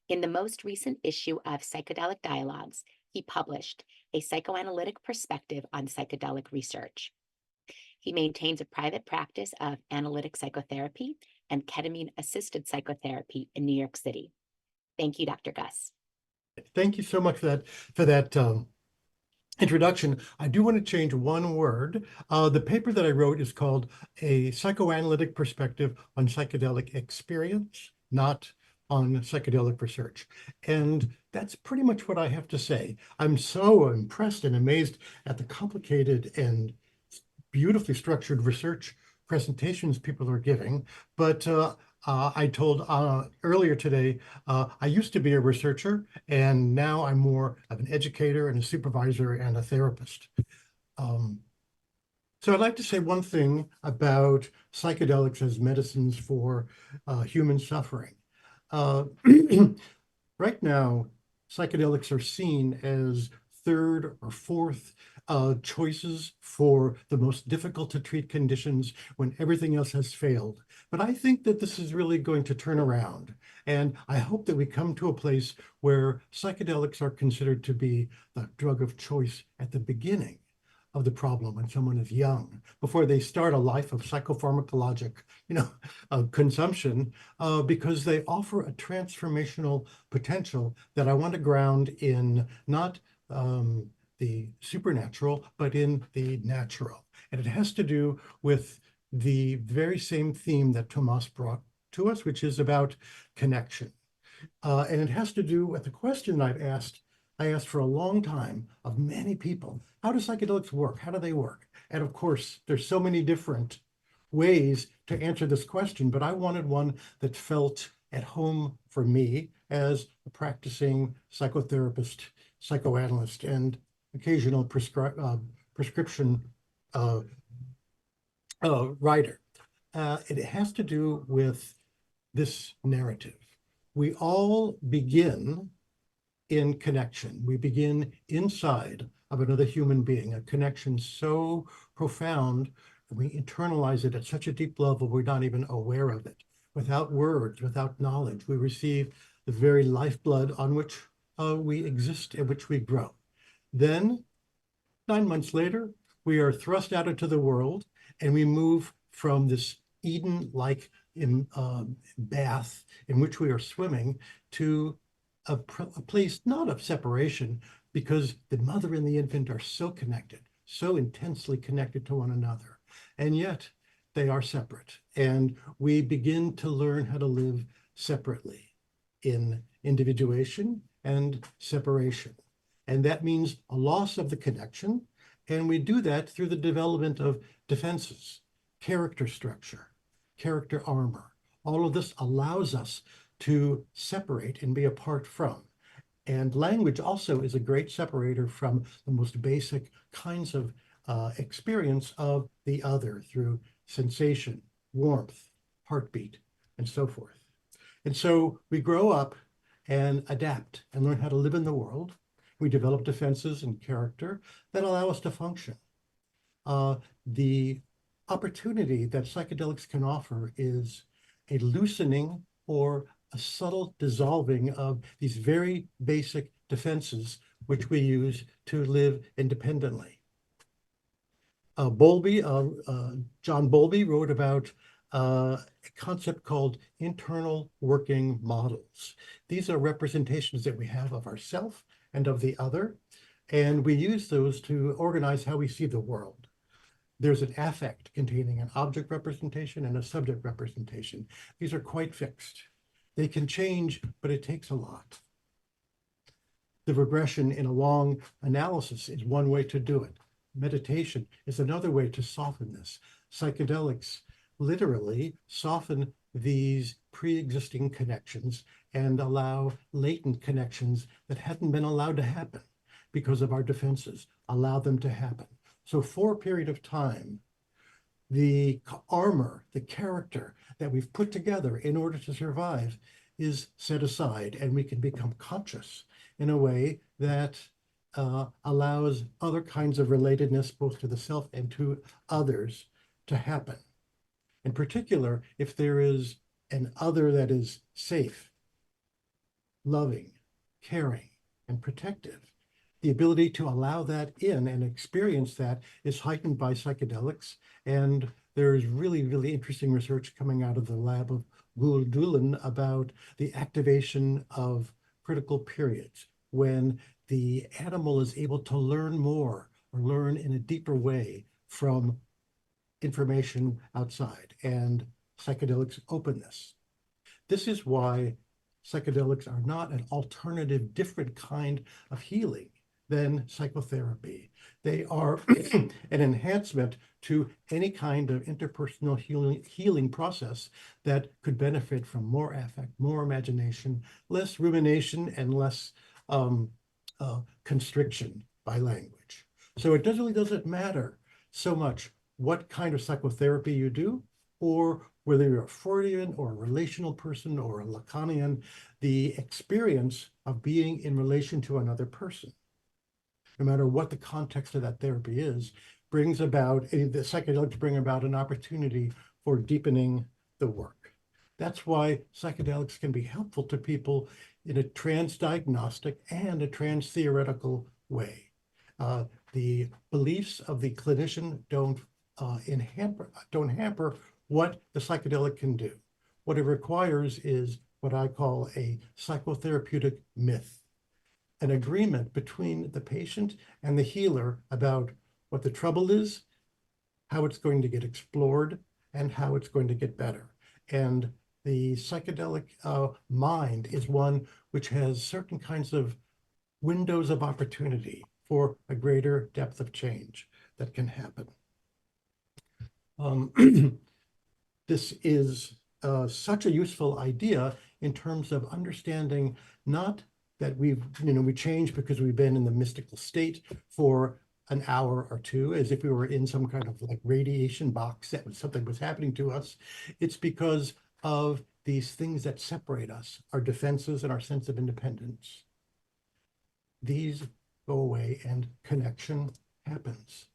In the most recent issue of Psychedelic Dialogues, he published a psychoanalytic perspective on psychedelic research. He maintains a private practice of analytic psychotherapy and ketamine-assisted psychotherapy in New York City. Thank you, Dr. Guss. Thank you so much for that introduction. I do want to change one word. The paper that I wrote is called A Psychoanalytic Perspective on Psychedelic Experience, not on psychedelic research. And that's pretty much what I have to say. I'm so impressed and amazed at the complicated and beautifully structured research presentations people are giving. But I told earlier today, I used to be a researcher, and now I'm more of an educator and a supervisor and a therapist. So I'd like to say one thing about psychedelics as medicines for human suffering. Right now, psychedelics are seen as third or fourth choices for the most difficult to treat conditions when everything else has failed. But I think that this is really going to turn around. And I hope that we come to a place where psychedelics are considered to be the drug of choice at the beginning of the problem when someone is young, before they start a life of psychopharmacologic, consumption, because they offer a transformational potential that I want to ground in not the supernatural, but in the natural. And it has to do with the very same theme that Tomas brought to us, which is about connection. And it has to do with the question I asked for a long time of many people. How do psychedelics work? How do they work? And of course, there's so many different ways to answer this question, but I wanted one that felt at home for me as a practicing psychotherapist, psychoanalyst, and occasional prescription writer. It has to do with this narrative. We all begin in connection. We begin inside of another human being, a connection so profound that we internalize it at such a deep level we're not even aware of it. Without words, without knowledge, we receive the very lifeblood on which we exist and which we grow. Then, 9 months later, we are thrust out into the world and we move from this Eden-like bath in which we are swimming to a place not of separation, because the mother and the infant are so connected, so intensely connected to one another, and yet they are separate. And we begin to learn how to live separately in individuation and separation. And that means a loss of the connection. And we do that through the development of defenses, character structure, character armor. All of this allows us to separate and be apart from. And language also is a great separator from the most basic kinds of experience of the other through sensation, warmth, heartbeat, and so forth. And so we grow up and adapt and learn how to live in the world. We develop defenses and character that allow us to function. the opportunity that psychedelics can offer is a loosening or a subtle dissolving of these very basic defenses which we use to live independently. John Bowlby wrote about a concept called internal working models. These are representations that we have of ourself and of the other, and we use those to organize how we see the world. There's an affect containing an object representation and a subject representation. These are quite fixed. They can change, but it takes a lot. The regression in a long analysis is one way to do it. Meditation is another way to soften this. Psychedelics literally soften these pre-existing connections and allow latent connections that hadn't been allowed to happen because of our defenses, allow them to happen. So for a period of time, the armor, the character that we've put together in order to survive is set aside, and we can become conscious in a way that allows other kinds of relatedness, both to the self and to others, to happen. In particular, if there is an other that is safe, loving, caring, and protective, the ability to allow that in and experience that is heightened by psychedelics. And there is really, really interesting research coming out of the lab of Gul Dulan about the activation of critical periods when the animal is able to learn more or learn in a deeper way from information outside, and psychedelics open this. This is why psychedelics are not an alternative, different kind of healing than psychotherapy. They are an enhancement to any kind of interpersonal healing process that could benefit from more affect, more imagination, less rumination, and less constriction by language. So it really doesn't matter so much what kind of psychotherapy you do, or whether you're a Freudian or a relational person or a Lacanian, the experience of being in relation to another person, no matter what the context of that therapy is, brings about, the psychedelics bring about an opportunity for deepening the work. That's why psychedelics can be helpful to people in a trans-diagnostic and a trans-theoretical way. The beliefs of the clinician don't hamper what the psychedelic can do. What it requires is what I call a psychotherapeutic myth, an agreement between the patient and the healer about what the trouble is, how it's going to get explored, and how it's going to get better. And the psychedelic mind is one which has certain kinds of windows of opportunity for a greater depth of change that can happen. This is such a useful idea in terms of understanding not that we change because we've been in the mystical state for an hour or two, as if we were in some kind of like radiation box that something was happening to us. It's because of these things that separate us, our defenses and our sense of independence. These go away and connection happens.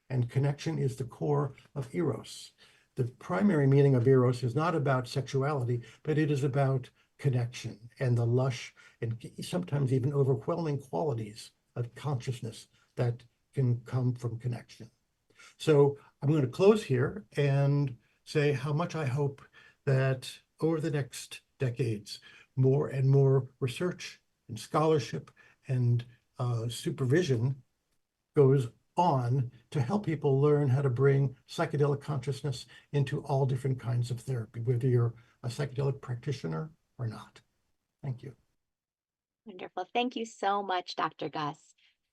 And connection is the core of Eros. The primary meaning of Eros is not about sexuality, but it is about connection and the lush and sometimes even overwhelming qualities of consciousness that can come from connection. So I'm going to close here and say how much I hope that over the next decades, more and more research and scholarship and supervision goes on to help people learn how to bring psychedelic consciousness into all different kinds of therapy, whether you're a psychedelic practitioner or not. Thank you. Wonderful. Thank you so much, Dr. Gus,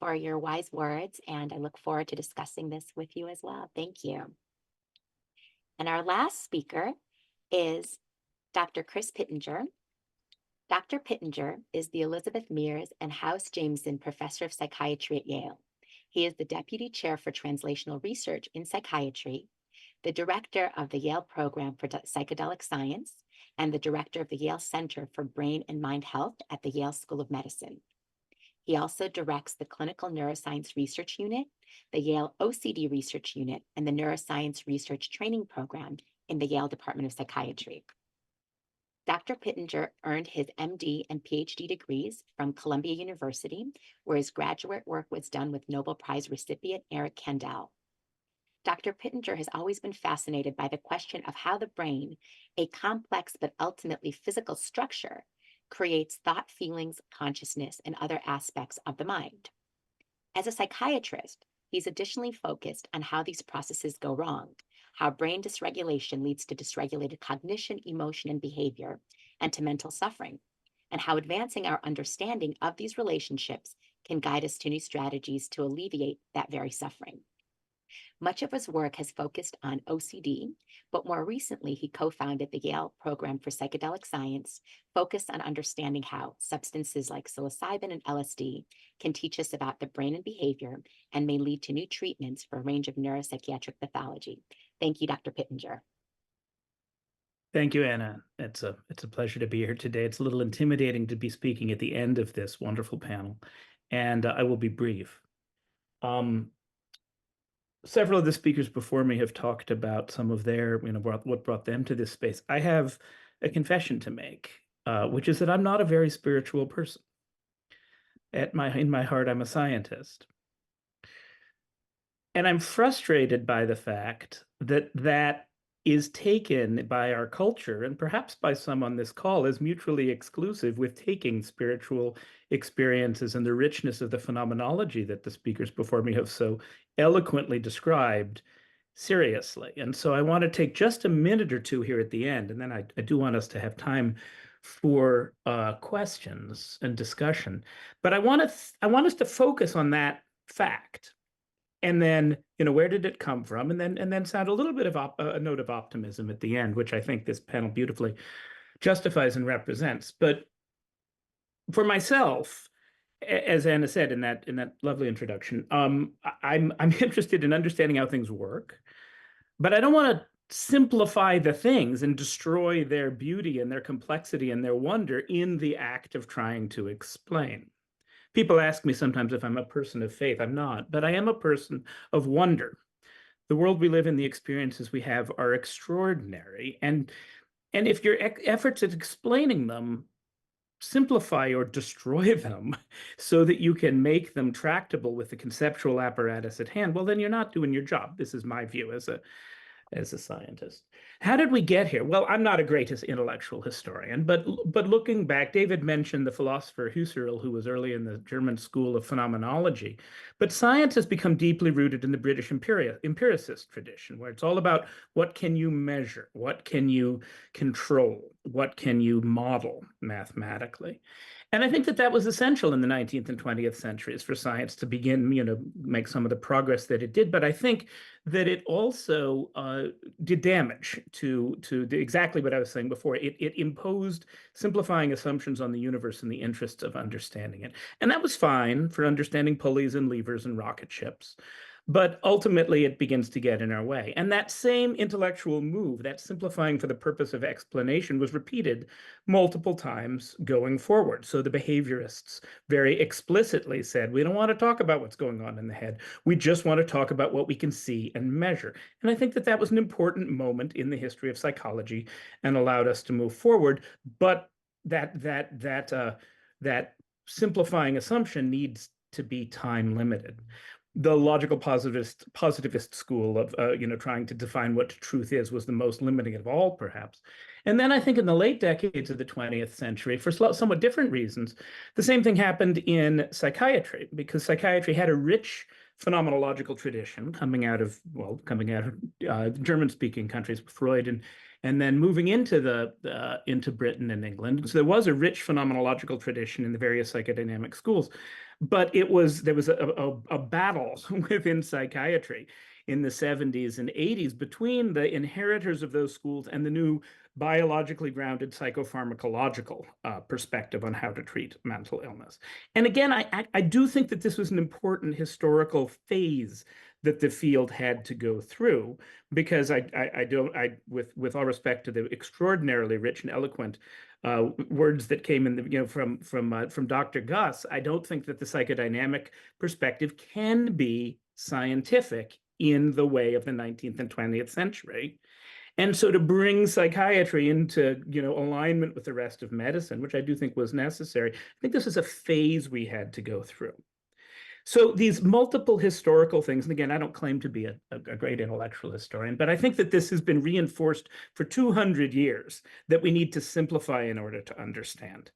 for your wise words, and I look forward to discussing this with you as well. Thank you. And our last speaker is Dr. Chris Pittenger. Dr. Pittenger is the Elizabeth Mears and House Jameson Professor of Psychiatry at Yale. He is the Deputy Chair for Translational Research in Psychiatry, the Director of the Yale Program for Psychedelic Science, and the Director of the Yale Center for Brain and Mind Health at the Yale School of Medicine. He also directs the Clinical Neuroscience Research Unit the Yale OCD Research Unit, and the Neuroscience Research Training Program in the Yale Department of Psychiatry. Dr. Pittenger earned his MD and PhD degrees from Columbia University, where his graduate work was done with Nobel Prize recipient Eric Kandel. Dr. Pittenger has always been fascinated by the question of how the brain, a complex but ultimately physical structure, creates thought, feelings, consciousness, and other aspects of the mind. As a psychiatrist, he's additionally focused on how these processes go wrong, how brain dysregulation leads to dysregulated cognition, emotion, and behavior, and to mental suffering, and how advancing our understanding of these relationships can guide us to new strategies to alleviate that very suffering. Much of his work has focused on OCD, but more recently, he co-founded the Yale Program for Psychedelic Science, focused on understanding how substances like psilocybin and LSD can teach us about the brain and behavior and may lead to new treatments for a range of neuropsychiatric pathology. Thank you, Dr. Pittenger. Thank you, Anna. It's a pleasure to be here today. It's a little intimidating to be speaking at the end of this wonderful panel, and I will be brief. Several of the speakers before me have talked about some of their, what brought them to this space. I have a confession to make, which is that I'm not a very spiritual person. In my heart, I'm a scientist. And I'm frustrated by the fact that that is taken by our culture, and perhaps by some on this call, as mutually exclusive with taking spiritual experiences and the richness of the phenomenology that the speakers before me have so eloquently described seriously. And so I want to take just a minute or two here at the end, and then I do want us to have time for questions and discussion. But I want us to focus on that fact. And then, where did it come from? And then sound a little bit of a note of optimism at the end, which I think this panel beautifully justifies and represents. But for myself, as Anna said in that lovely introduction, I'm interested in understanding how things work, but I don't want to simplify the things and destroy their beauty and their complexity and their wonder in the act of trying to explain. People ask me sometimes if I'm a person of faith. I'm not, but I am a person of wonder. The world we live in, the experiences we have are extraordinary. And if your efforts at explaining them simplify or destroy them so that you can make them tractable with the conceptual apparatus at hand, well, then you're not doing your job. This is my view as a scientist. How did we get here? Well, I'm not a great intellectual historian, but looking back, David mentioned the philosopher Husserl, who was early in the German school of phenomenology. But science has become deeply rooted in the British empiricist tradition, where it's all about what can you measure, what can you control, what can you model mathematically. And I think that was essential in the 19th and 20th centuries for science to begin, make some of the progress that it did. But I think that it also did damage to exactly what I was saying before. It imposed simplifying assumptions on the universe in the interests of understanding it. And that was fine for understanding pulleys and levers and rocket ships. But ultimately, it begins to get in our way. And that same intellectual move, that simplifying for the purpose of explanation, was repeated multiple times going forward. So the behaviorists very explicitly said, we don't want to talk about what's going on in the head. We just want to talk about what we can see and measure. And I think that was an important moment in the history of psychology and allowed us to move forward. But that simplifying assumption needs to be time limited. The logical positivist school of trying to define what truth is was the most limiting of all, perhaps. And then I think in the late decades of the 20th century, for somewhat different reasons, the same thing happened in psychiatry, because psychiatry had a rich phenomenological tradition coming out of German-speaking countries, Freud and then moving into into Britain and England. So there was a rich phenomenological tradition in the various psychodynamic schools, but there was a battle within psychiatry in the 70s and 80s between the inheritors of those schools and the new biologically grounded psychopharmacological perspective on how to treat mental illness. And again, I do think that this was an important historical phase that the field had to go through, because with all respect to the extraordinarily rich and eloquent words that came in from Dr. Gus, I don't think that the psychodynamic perspective can be scientific in the way of the 19th and 20th century. And so to bring psychiatry into, alignment with the rest of medicine, which I do think was necessary, I think this is a phase we had to go through. So these multiple historical things, and again, I don't claim to be a great intellectual historian, but I think that this has been reinforced for 200 years that we need to simplify in order to understand.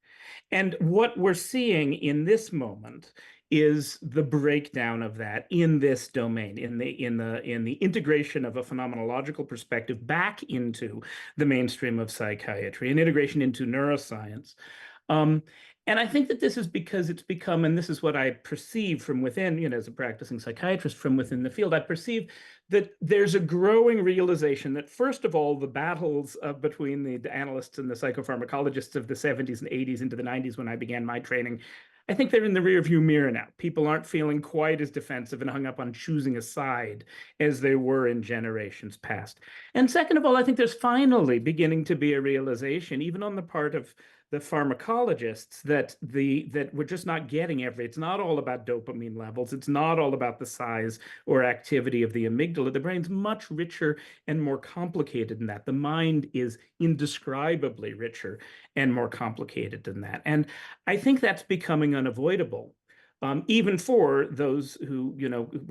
And what we're seeing in this moment is the breakdown of that in this domain, in the integration of a phenomenological perspective back into the mainstream of psychiatry, and integration into neuroscience. And I think that this is because it's become, and this is what I perceive from within, as a practicing psychiatrist from within the field, I perceive that there's a growing realization that, first of all, the battles between the analysts and the psychopharmacologists of the 70s and 80s into the 90s when I began my training, I think they're in the rearview mirror now. People aren't feeling quite as defensive and hung up on choosing a side as they were in generations past. And second of all, I think there's finally beginning to be a realization, even on the part of the pharmacologists, that we're just not getting it's not all about dopamine levels. It's not all about the size or activity of the amygdala. The brain's much richer and more complicated than that. The mind is indescribably richer and more complicated than that. And I think that's becoming unavoidable. Even for those who,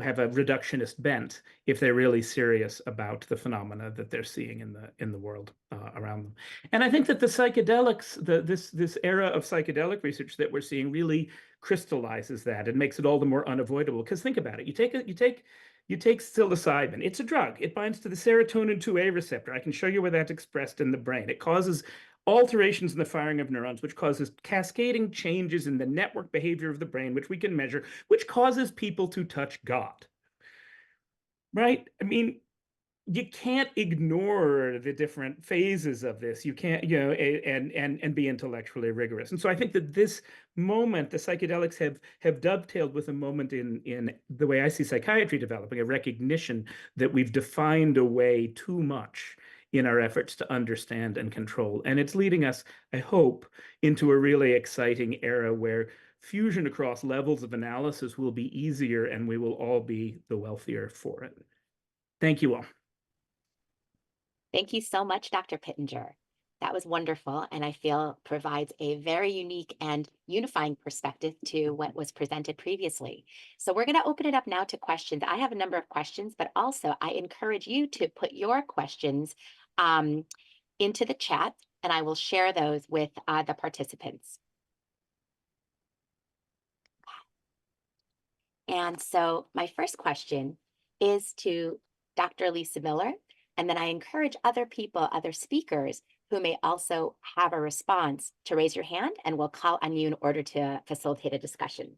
have a reductionist bent, if they're really serious about the phenomena that they're seeing in the world around them. And I think that the psychedelics, this era of psychedelic research that we're seeing really crystallizes that and makes it all the more unavoidable. Because think about it, you take psilocybin. It's a drug. It binds to the serotonin 2A receptor. I can show you where that's expressed in the brain. It causes alterations in the firing of neurons, which causes cascading changes in the network behavior of the brain, which we can measure, which causes people to touch God. Right? I mean, you can't ignore the different phases of this. You can't, and be intellectually rigorous. And so I think that this moment, the psychedelics have dovetailed with a moment in the way I see psychiatry developing, a recognition that we've defined away too much in our efforts to understand and control. And it's leading us, I hope, into a really exciting era where fusion across levels of analysis will be easier and we will all be the wealthier for it. Thank you all. Thank you so much, Dr. Pittenger. That was wonderful, and I feel provides a very unique and unifying perspective to what was presented previously. So we're going to open it up now to questions. I have a number of questions, but also I encourage you to put your questions into the chat, and I will share those with the participants. And so my first question is to Dr. Lisa Miller, and then I encourage other people, other speakers who may also have a response to raise your hand, and we'll call on you in order to facilitate a discussion.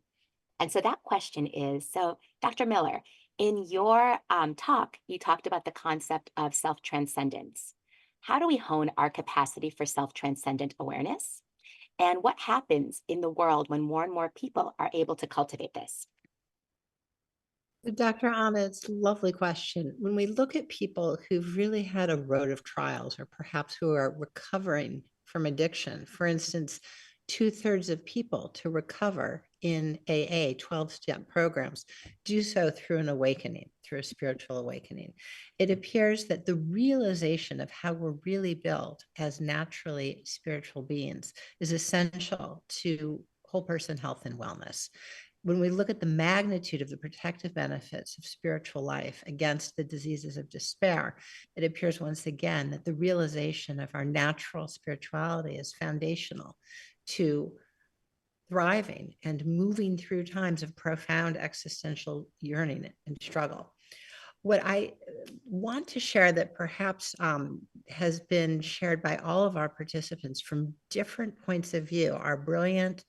And so that question is, so Dr. Miller, in your talk, you talked about the concept of self-transcendence. How do we hone our capacity for self-transcendent awareness? And what happens in the world when more and more people are able to cultivate this? Dr. Anna, it's a lovely question. When we look at people who've really had a road of trials, or perhaps who are recovering from addiction, for instance, 2/3 of people to recover in AA 12-step programs do so through an awakening, through a spiritual awakening. It appears that the realization of how we're really built as naturally spiritual beings is essential to whole person health and wellness. When we look at the magnitude of the protective benefits of spiritual life against the diseases of despair, it appears once again that the realization of our natural spirituality is foundational to thriving and moving through times of profound existential yearning and struggle. What I want to share that perhaps has been shared by all of our participants from different points of view, our brilliant,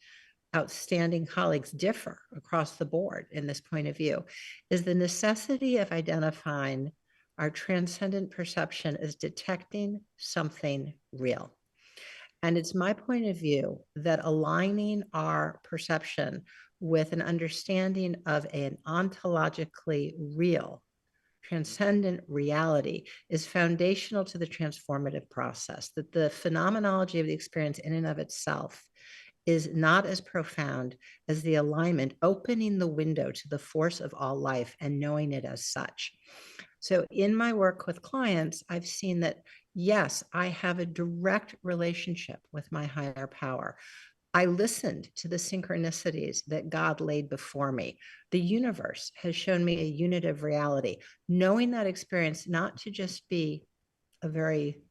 outstanding colleagues differ across the board in this point of view, is the necessity of identifying our transcendent perception as detecting something real. And it's my point of view that aligning our perception with an understanding of an ontologically real, transcendent reality is foundational to the transformative process, that the phenomenology of the experience in and of itself is not as profound as the alignment, opening the window to the force of all life and knowing it as such. So in my work with clients, I've seen that, yes, I have a direct relationship with my higher power. I listened to the synchronicities that God laid before me. The universe has shown me a unit of reality. Knowing that experience not to just be a very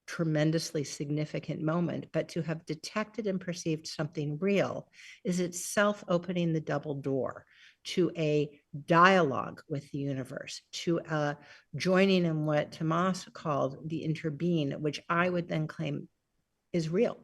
tremendously significant moment, but to have detected and perceived something real is itself opening the double door to a dialogue with the universe, to a joining in what Tomas called the interbeing, which I would then claim is real.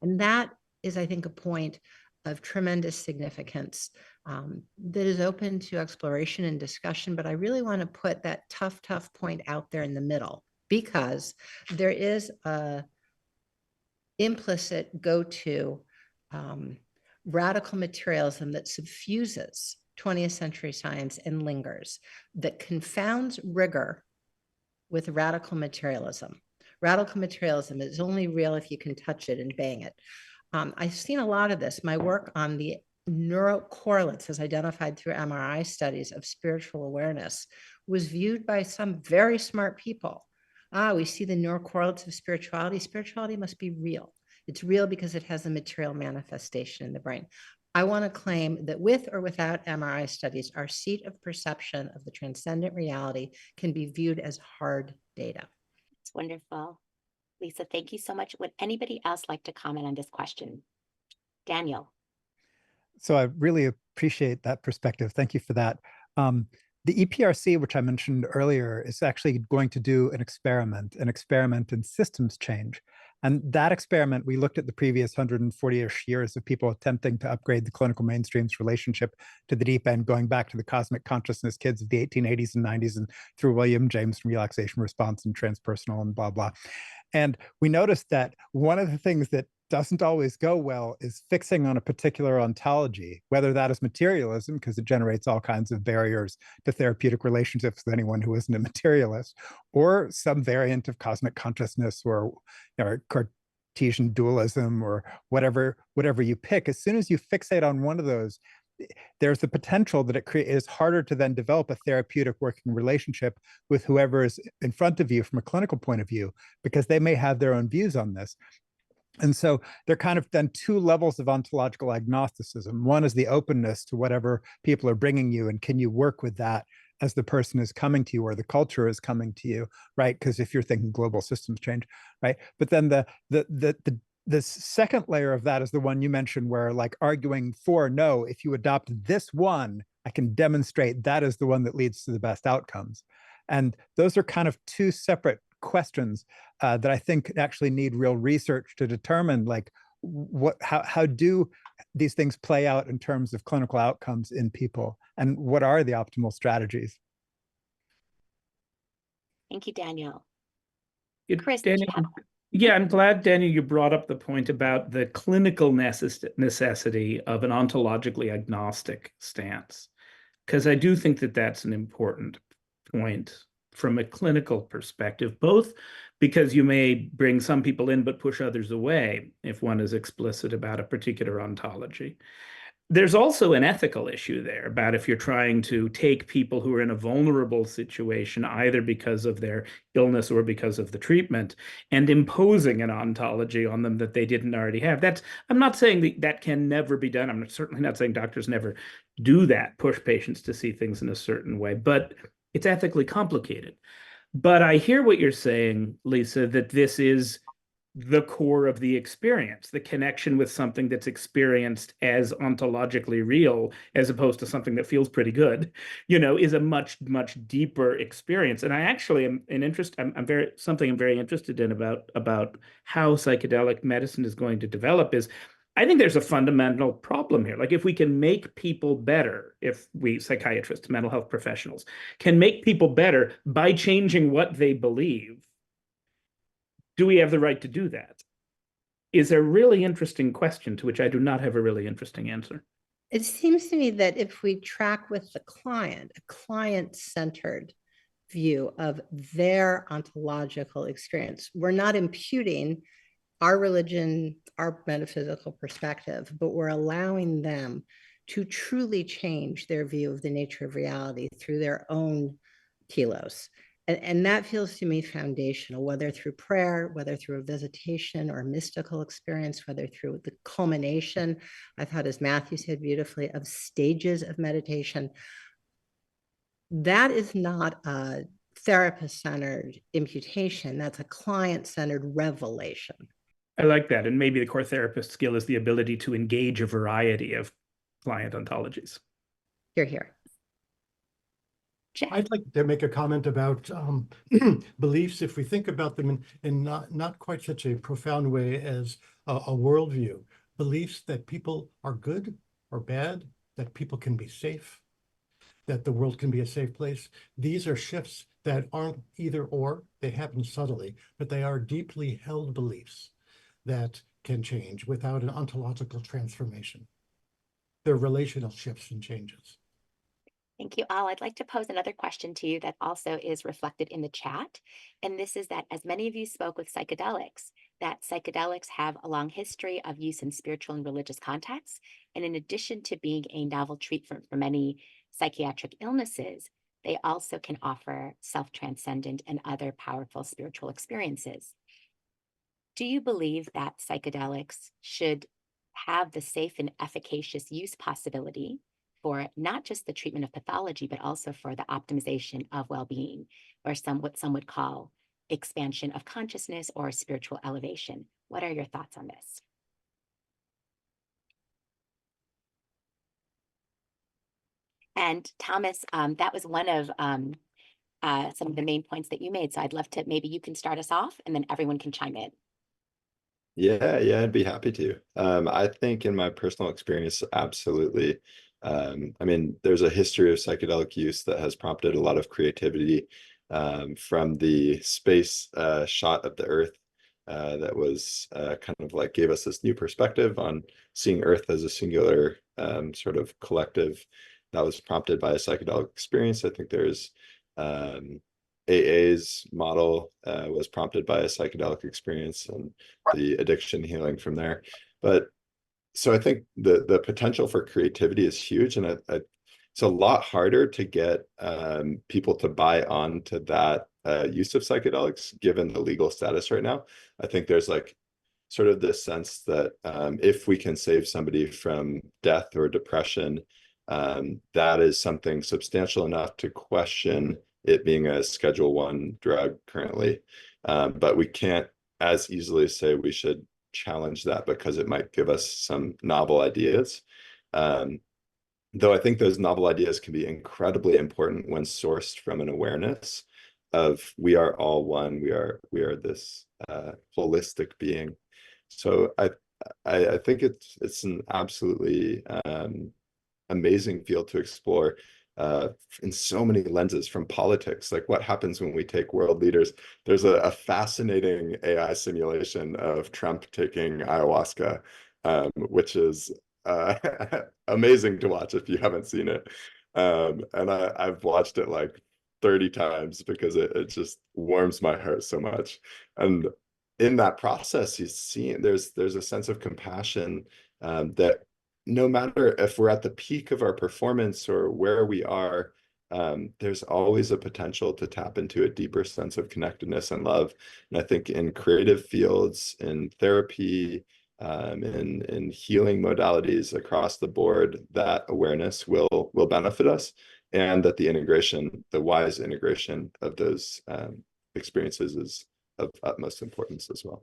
And that is, I think, a point of tremendous significance that is open to exploration and discussion. But I really want to put that tough point out there in the middle, because there is a implicit go-to radical materialism that suffuses 20th century science and lingers, that confounds rigor with radical materialism. Radical materialism is only real if you can touch it and bang it. I've seen a lot of this. My work on the neurocorrelates as identified through MRI studies of spiritual awareness was viewed by some very smart people. We see the neurocorrelates of spirituality. Spirituality must be real. It's real because it has a material manifestation in the brain. I want to claim that with or without MRI studies, our seat of perception of the transcendent reality can be viewed as hard data. It's wonderful. Lisa, thank you so much. Would anybody else like to comment on this question? Daniel. So I really appreciate that perspective. Thank you for that. The EPRC, which I mentioned earlier, is actually going to do an experiment in systems change. And that experiment, we looked at the previous 140-ish years of people attempting to upgrade the clinical mainstream's relationship to the deep end, going back to the cosmic consciousness kids of the 1880s and 90s and through William James and relaxation response and transpersonal and blah, blah. And we noticed that one of the things that doesn't always go well is fixing on a particular ontology, whether that is materialism, because it generates all kinds of barriers to therapeutic relationships with anyone who isn't a materialist, or some variant of cosmic consciousness or Cartesian dualism or whatever you pick. As soon as you fixate on one of those, there's the potential that it is harder to then develop a therapeutic working relationship with whoever is in front of you from a clinical point of view, because they may have their own views on this. And so they're kind of then two levels of ontological agnosticism. One is the openness to whatever people are bringing you, and can you work with that as the person is coming to you or the culture is coming to you, right? Because if you're thinking global systems change, right? But then the second layer of that is the one you mentioned, where like arguing for no, if you adopt this one, I can demonstrate that is the one that leads to the best outcomes. And those are kind of two separate questions that I think actually need real research to determine, like how do these things play out in terms of clinical outcomes in people, and what are the optimal strategies? Thank you, Daniel. Chris, Daniel, yeah, I'm glad, Daniel, you brought up the point about the clinical necessity of an ontologically agnostic stance, because I do think that that's an important point from a clinical perspective, both because you may bring some people in but push others away if one is explicit about a particular ontology. There's also an ethical issue there about if you're trying to take people who are in a vulnerable situation, either because of their illness or because of the treatment, and imposing an ontology on them that they didn't already have. I'm not saying that can never be done. I'm certainly not saying doctors never do that, push patients to see things in a certain way, but it's ethically complicated. But I hear what you're saying, Lisa, that this is the core of the experience, the connection with something that's experienced as ontologically real, as opposed to something that feels pretty good, is a much, much deeper experience. And I actually am I'm very interested in about how psychedelic medicine is going to develop is, I think there's a fundamental problem here. Like, if we can make people better, if we psychiatrists, mental health professionals, can make people better by changing what they believe, do we have the right to do that? Is a really interesting question to which I do not have a really interesting answer. It seems to me that if we track with the client, a client-centered view of their ontological experience, we're not imputing our religion, our metaphysical perspective, but we're allowing them to truly change their view of the nature of reality through their own telos. And that feels to me foundational, whether through prayer, whether through a visitation or mystical experience, whether through the culmination, I thought, as Matthew said beautifully, of stages of meditation. That is not a therapist-centered imputation. That's a client-centered revelation. I like that. And maybe the core therapist skill is the ability to engage a variety of client ontologies. Here. Jeff. I'd like to make a comment about beliefs, if we think about them in not quite such a profound way as a worldview. Beliefs that people are good or bad, that people can be safe, that the world can be a safe place. These are shifts that aren't either or, they happen subtly, but they are deeply held beliefs that can change without an ontological transformation. They're relational shifts and changes. Thank you all. I'd like to pose another question to you that also is reflected in the chat. And this is that as many of you spoke with psychedelics, that psychedelics have a long history of use in spiritual and religious contexts. And in addition to being a novel treatment for many psychiatric illnesses, they also can offer self-transcendent and other powerful spiritual experiences. Do you believe that psychedelics should have the safe and efficacious use possibility for not just the treatment of pathology, but also for the optimization of well-being, or what some would call expansion of consciousness or spiritual elevation? What are your thoughts on this? And Thomas, that was one of some of the main points that you made. So I'd love to, maybe you can start us off and then everyone can chime in. Yeah, I'd be happy to. I think in my personal experience, absolutely. I mean, there's a history of psychedelic use that has prompted a lot of creativity, from the space shot of the Earth that was kind of like gave us this new perspective on seeing Earth as a singular sort of collective that was prompted by a psychedelic experience. I think there's AA's model was prompted by a psychedelic experience and the addiction healing from there. But so I think the potential for creativity is huge, and it's a lot harder to get people to buy on to that use of psychedelics given the legal status right now. I think there's like sort of this sense that if we can save somebody from death or depression, that is something substantial enough to question it being a Schedule I drug currently. But we can't as easily say we should challenge that because it might give us some novel ideas. Though I think those novel ideas can be incredibly important when sourced from an awareness of we are all one, we are this holistic being. So I think it's an absolutely amazing field to explore in so many lenses, from politics, like what happens when we take world leaders. There's a fascinating AI simulation of Trump taking ayahuasca, which is amazing to watch if you haven't seen it. And I've watched it like 30 times because it just warms my heart so much. And in that process, you see there's a sense of compassion that no matter if we're at the peak of our performance or where we are, there's always a potential to tap into a deeper sense of connectedness and love. And I think in creative fields, in therapy, in healing modalities across the board, that awareness will benefit us, and that the wise integration of those experiences is of utmost importance as well.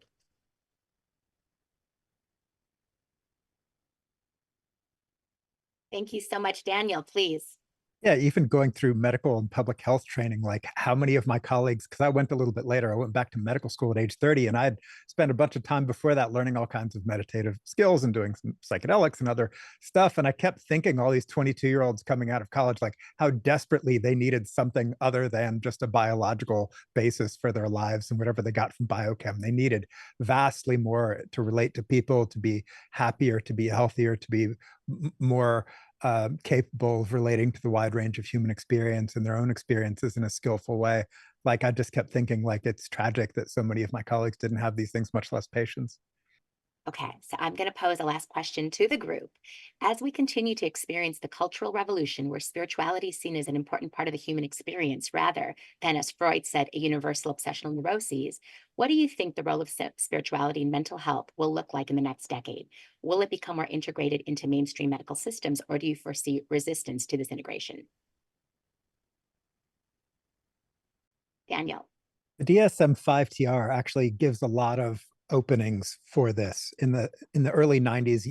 Thank you so much, Daniel, please. Yeah, even going through medical and public health training, like how many of my colleagues, because I went a little bit later, I went back to medical school at age 30, and I'd spent a bunch of time before that learning all kinds of meditative skills and doing some psychedelics and other stuff. And I kept thinking all these 22-year-olds coming out of college, like how desperately they needed something other than just a biological basis for their lives and whatever they got from biochem. They needed vastly more to relate to people, to be happier, to be healthier, to be more capable of relating to the wide range of human experience and their own experiences in a skillful way. Like I just kept thinking like it's tragic that so many of my colleagues didn't have these things, much less patients. Okay, so I'm going to pose a last question to the group. As we continue to experience the cultural revolution where spirituality is seen as an important part of the human experience rather than, as Freud said, a universal obsessional neuroses, what do you think the role of spirituality in mental health will look like in the next decade? Will it become more integrated into mainstream medical systems, or do you foresee resistance to this integration? Daniel. The DSM-5-TR actually gives a lot of openings for this. In the early 90s,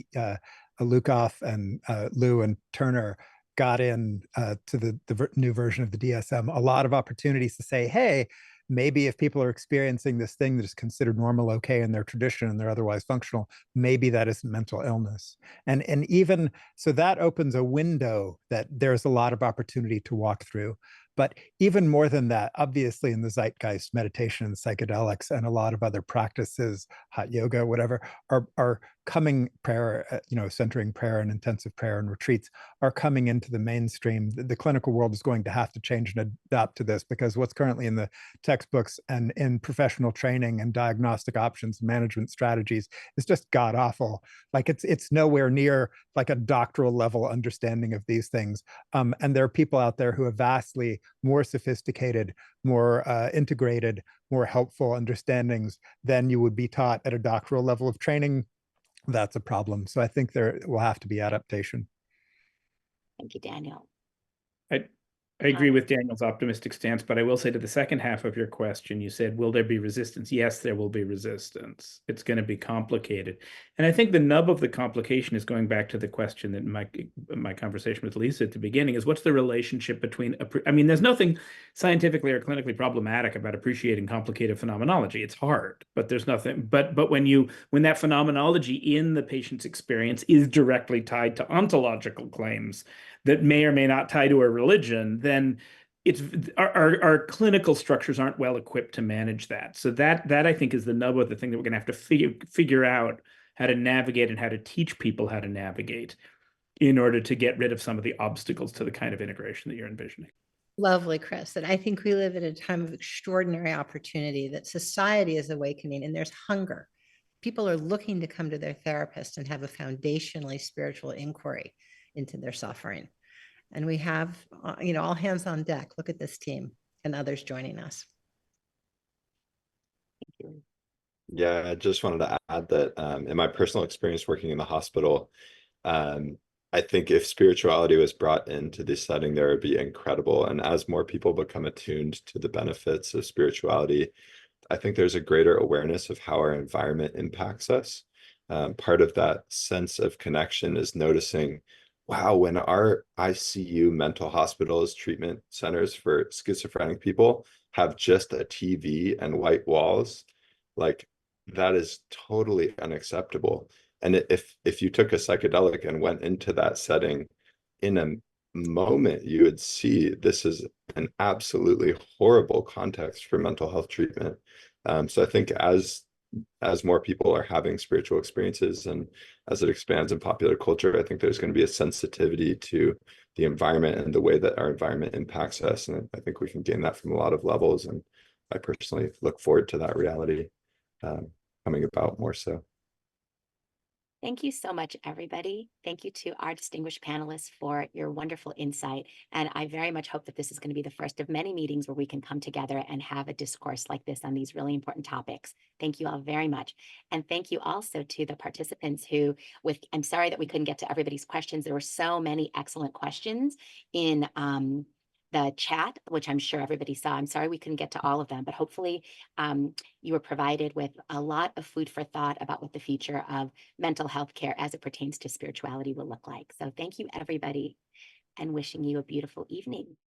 Lukoff and Liu and Turner got in to the new version of the DSM, a lot of opportunities to say, hey, maybe if people are experiencing this thing that is considered normal, okay, in their tradition and they're otherwise functional, maybe that isn't mental illness. And even so that opens a window that there's a lot of opportunity to walk through. But even more than that, obviously in the zeitgeist, meditation and psychedelics and a lot of other practices, hot yoga, whatever, are coming, prayer, centering prayer and intensive prayer and retreats are coming into the mainstream. The clinical world is going to have to change and adapt to this, because what's currently in the textbooks and in professional training and diagnostic options and management strategies is just god awful. Like it's nowhere near like a doctoral level understanding of these things. And there are people out there who have vastly more sophisticated, more integrated, more helpful understandings than you would be taught at a doctoral level of training. That's a problem. So I think there will have to be adaptation. Thank you, Daniel. I agree with Daniel's optimistic stance, but I will say to the second half of your question, you said, will there be resistance? Yes, there will be resistance. It's going to be complicated. And I think the nub of the complication is going back to the question that my conversation with Lisa at the beginning is, what's the relationship between, there's nothing scientifically or clinically problematic about appreciating complicated phenomenology. It's hard, but there's nothing, but when that phenomenology in the patient's experience is directly tied to ontological claims that may or may not tie to a religion, then it's our clinical structures aren't well equipped to manage that. So that I think is the nub of the thing that we're going to have to figure out how to navigate and how to teach people how to navigate in order to get rid of some of the obstacles to the kind of integration that you're envisioning. Lovely, Chris. And I think we live at a time of extraordinary opportunity, that society is awakening and there's hunger. People are looking to come to their therapist and have a foundationally spiritual inquiry into their suffering. And we have, all hands on deck. Look at this team and others joining us. Thank you. Yeah, I just wanted to add that in my personal experience working in the hospital, I think if spirituality was brought into this setting, there would be incredible. And as more people become attuned to the benefits of spirituality, I think there's a greater awareness of how our environment impacts us. Part of that sense of connection is noticing, wow, when our ICU mental hospitals, treatment centers for schizophrenic people have just a TV and white walls, like that is totally unacceptable. And if you took a psychedelic and went into that setting, in a moment, you would see this is an absolutely horrible context for mental health treatment. So I think as more people are having spiritual experiences and as it expands in popular culture, I think there's going to be a sensitivity to the environment and the way that our environment impacts us. And I think we can gain that from a lot of levels. And I personally look forward to that reality coming about more so. Thank you so much, everybody. Thank you to our distinguished panelists for your wonderful insight. And I very much hope that this is going to be the first of many meetings where we can come together and have a discourse like this on these really important topics. Thank you all very much. And thank you also to the participants who, I'm sorry that we couldn't get to everybody's questions. There were so many excellent questions in the chat, which I'm sure everybody saw. I'm sorry we couldn't get to all of them, but hopefully you were provided with a lot of food for thought about what the future of mental health care as it pertains to spirituality will look like. So thank you, everybody, and wishing you a beautiful evening.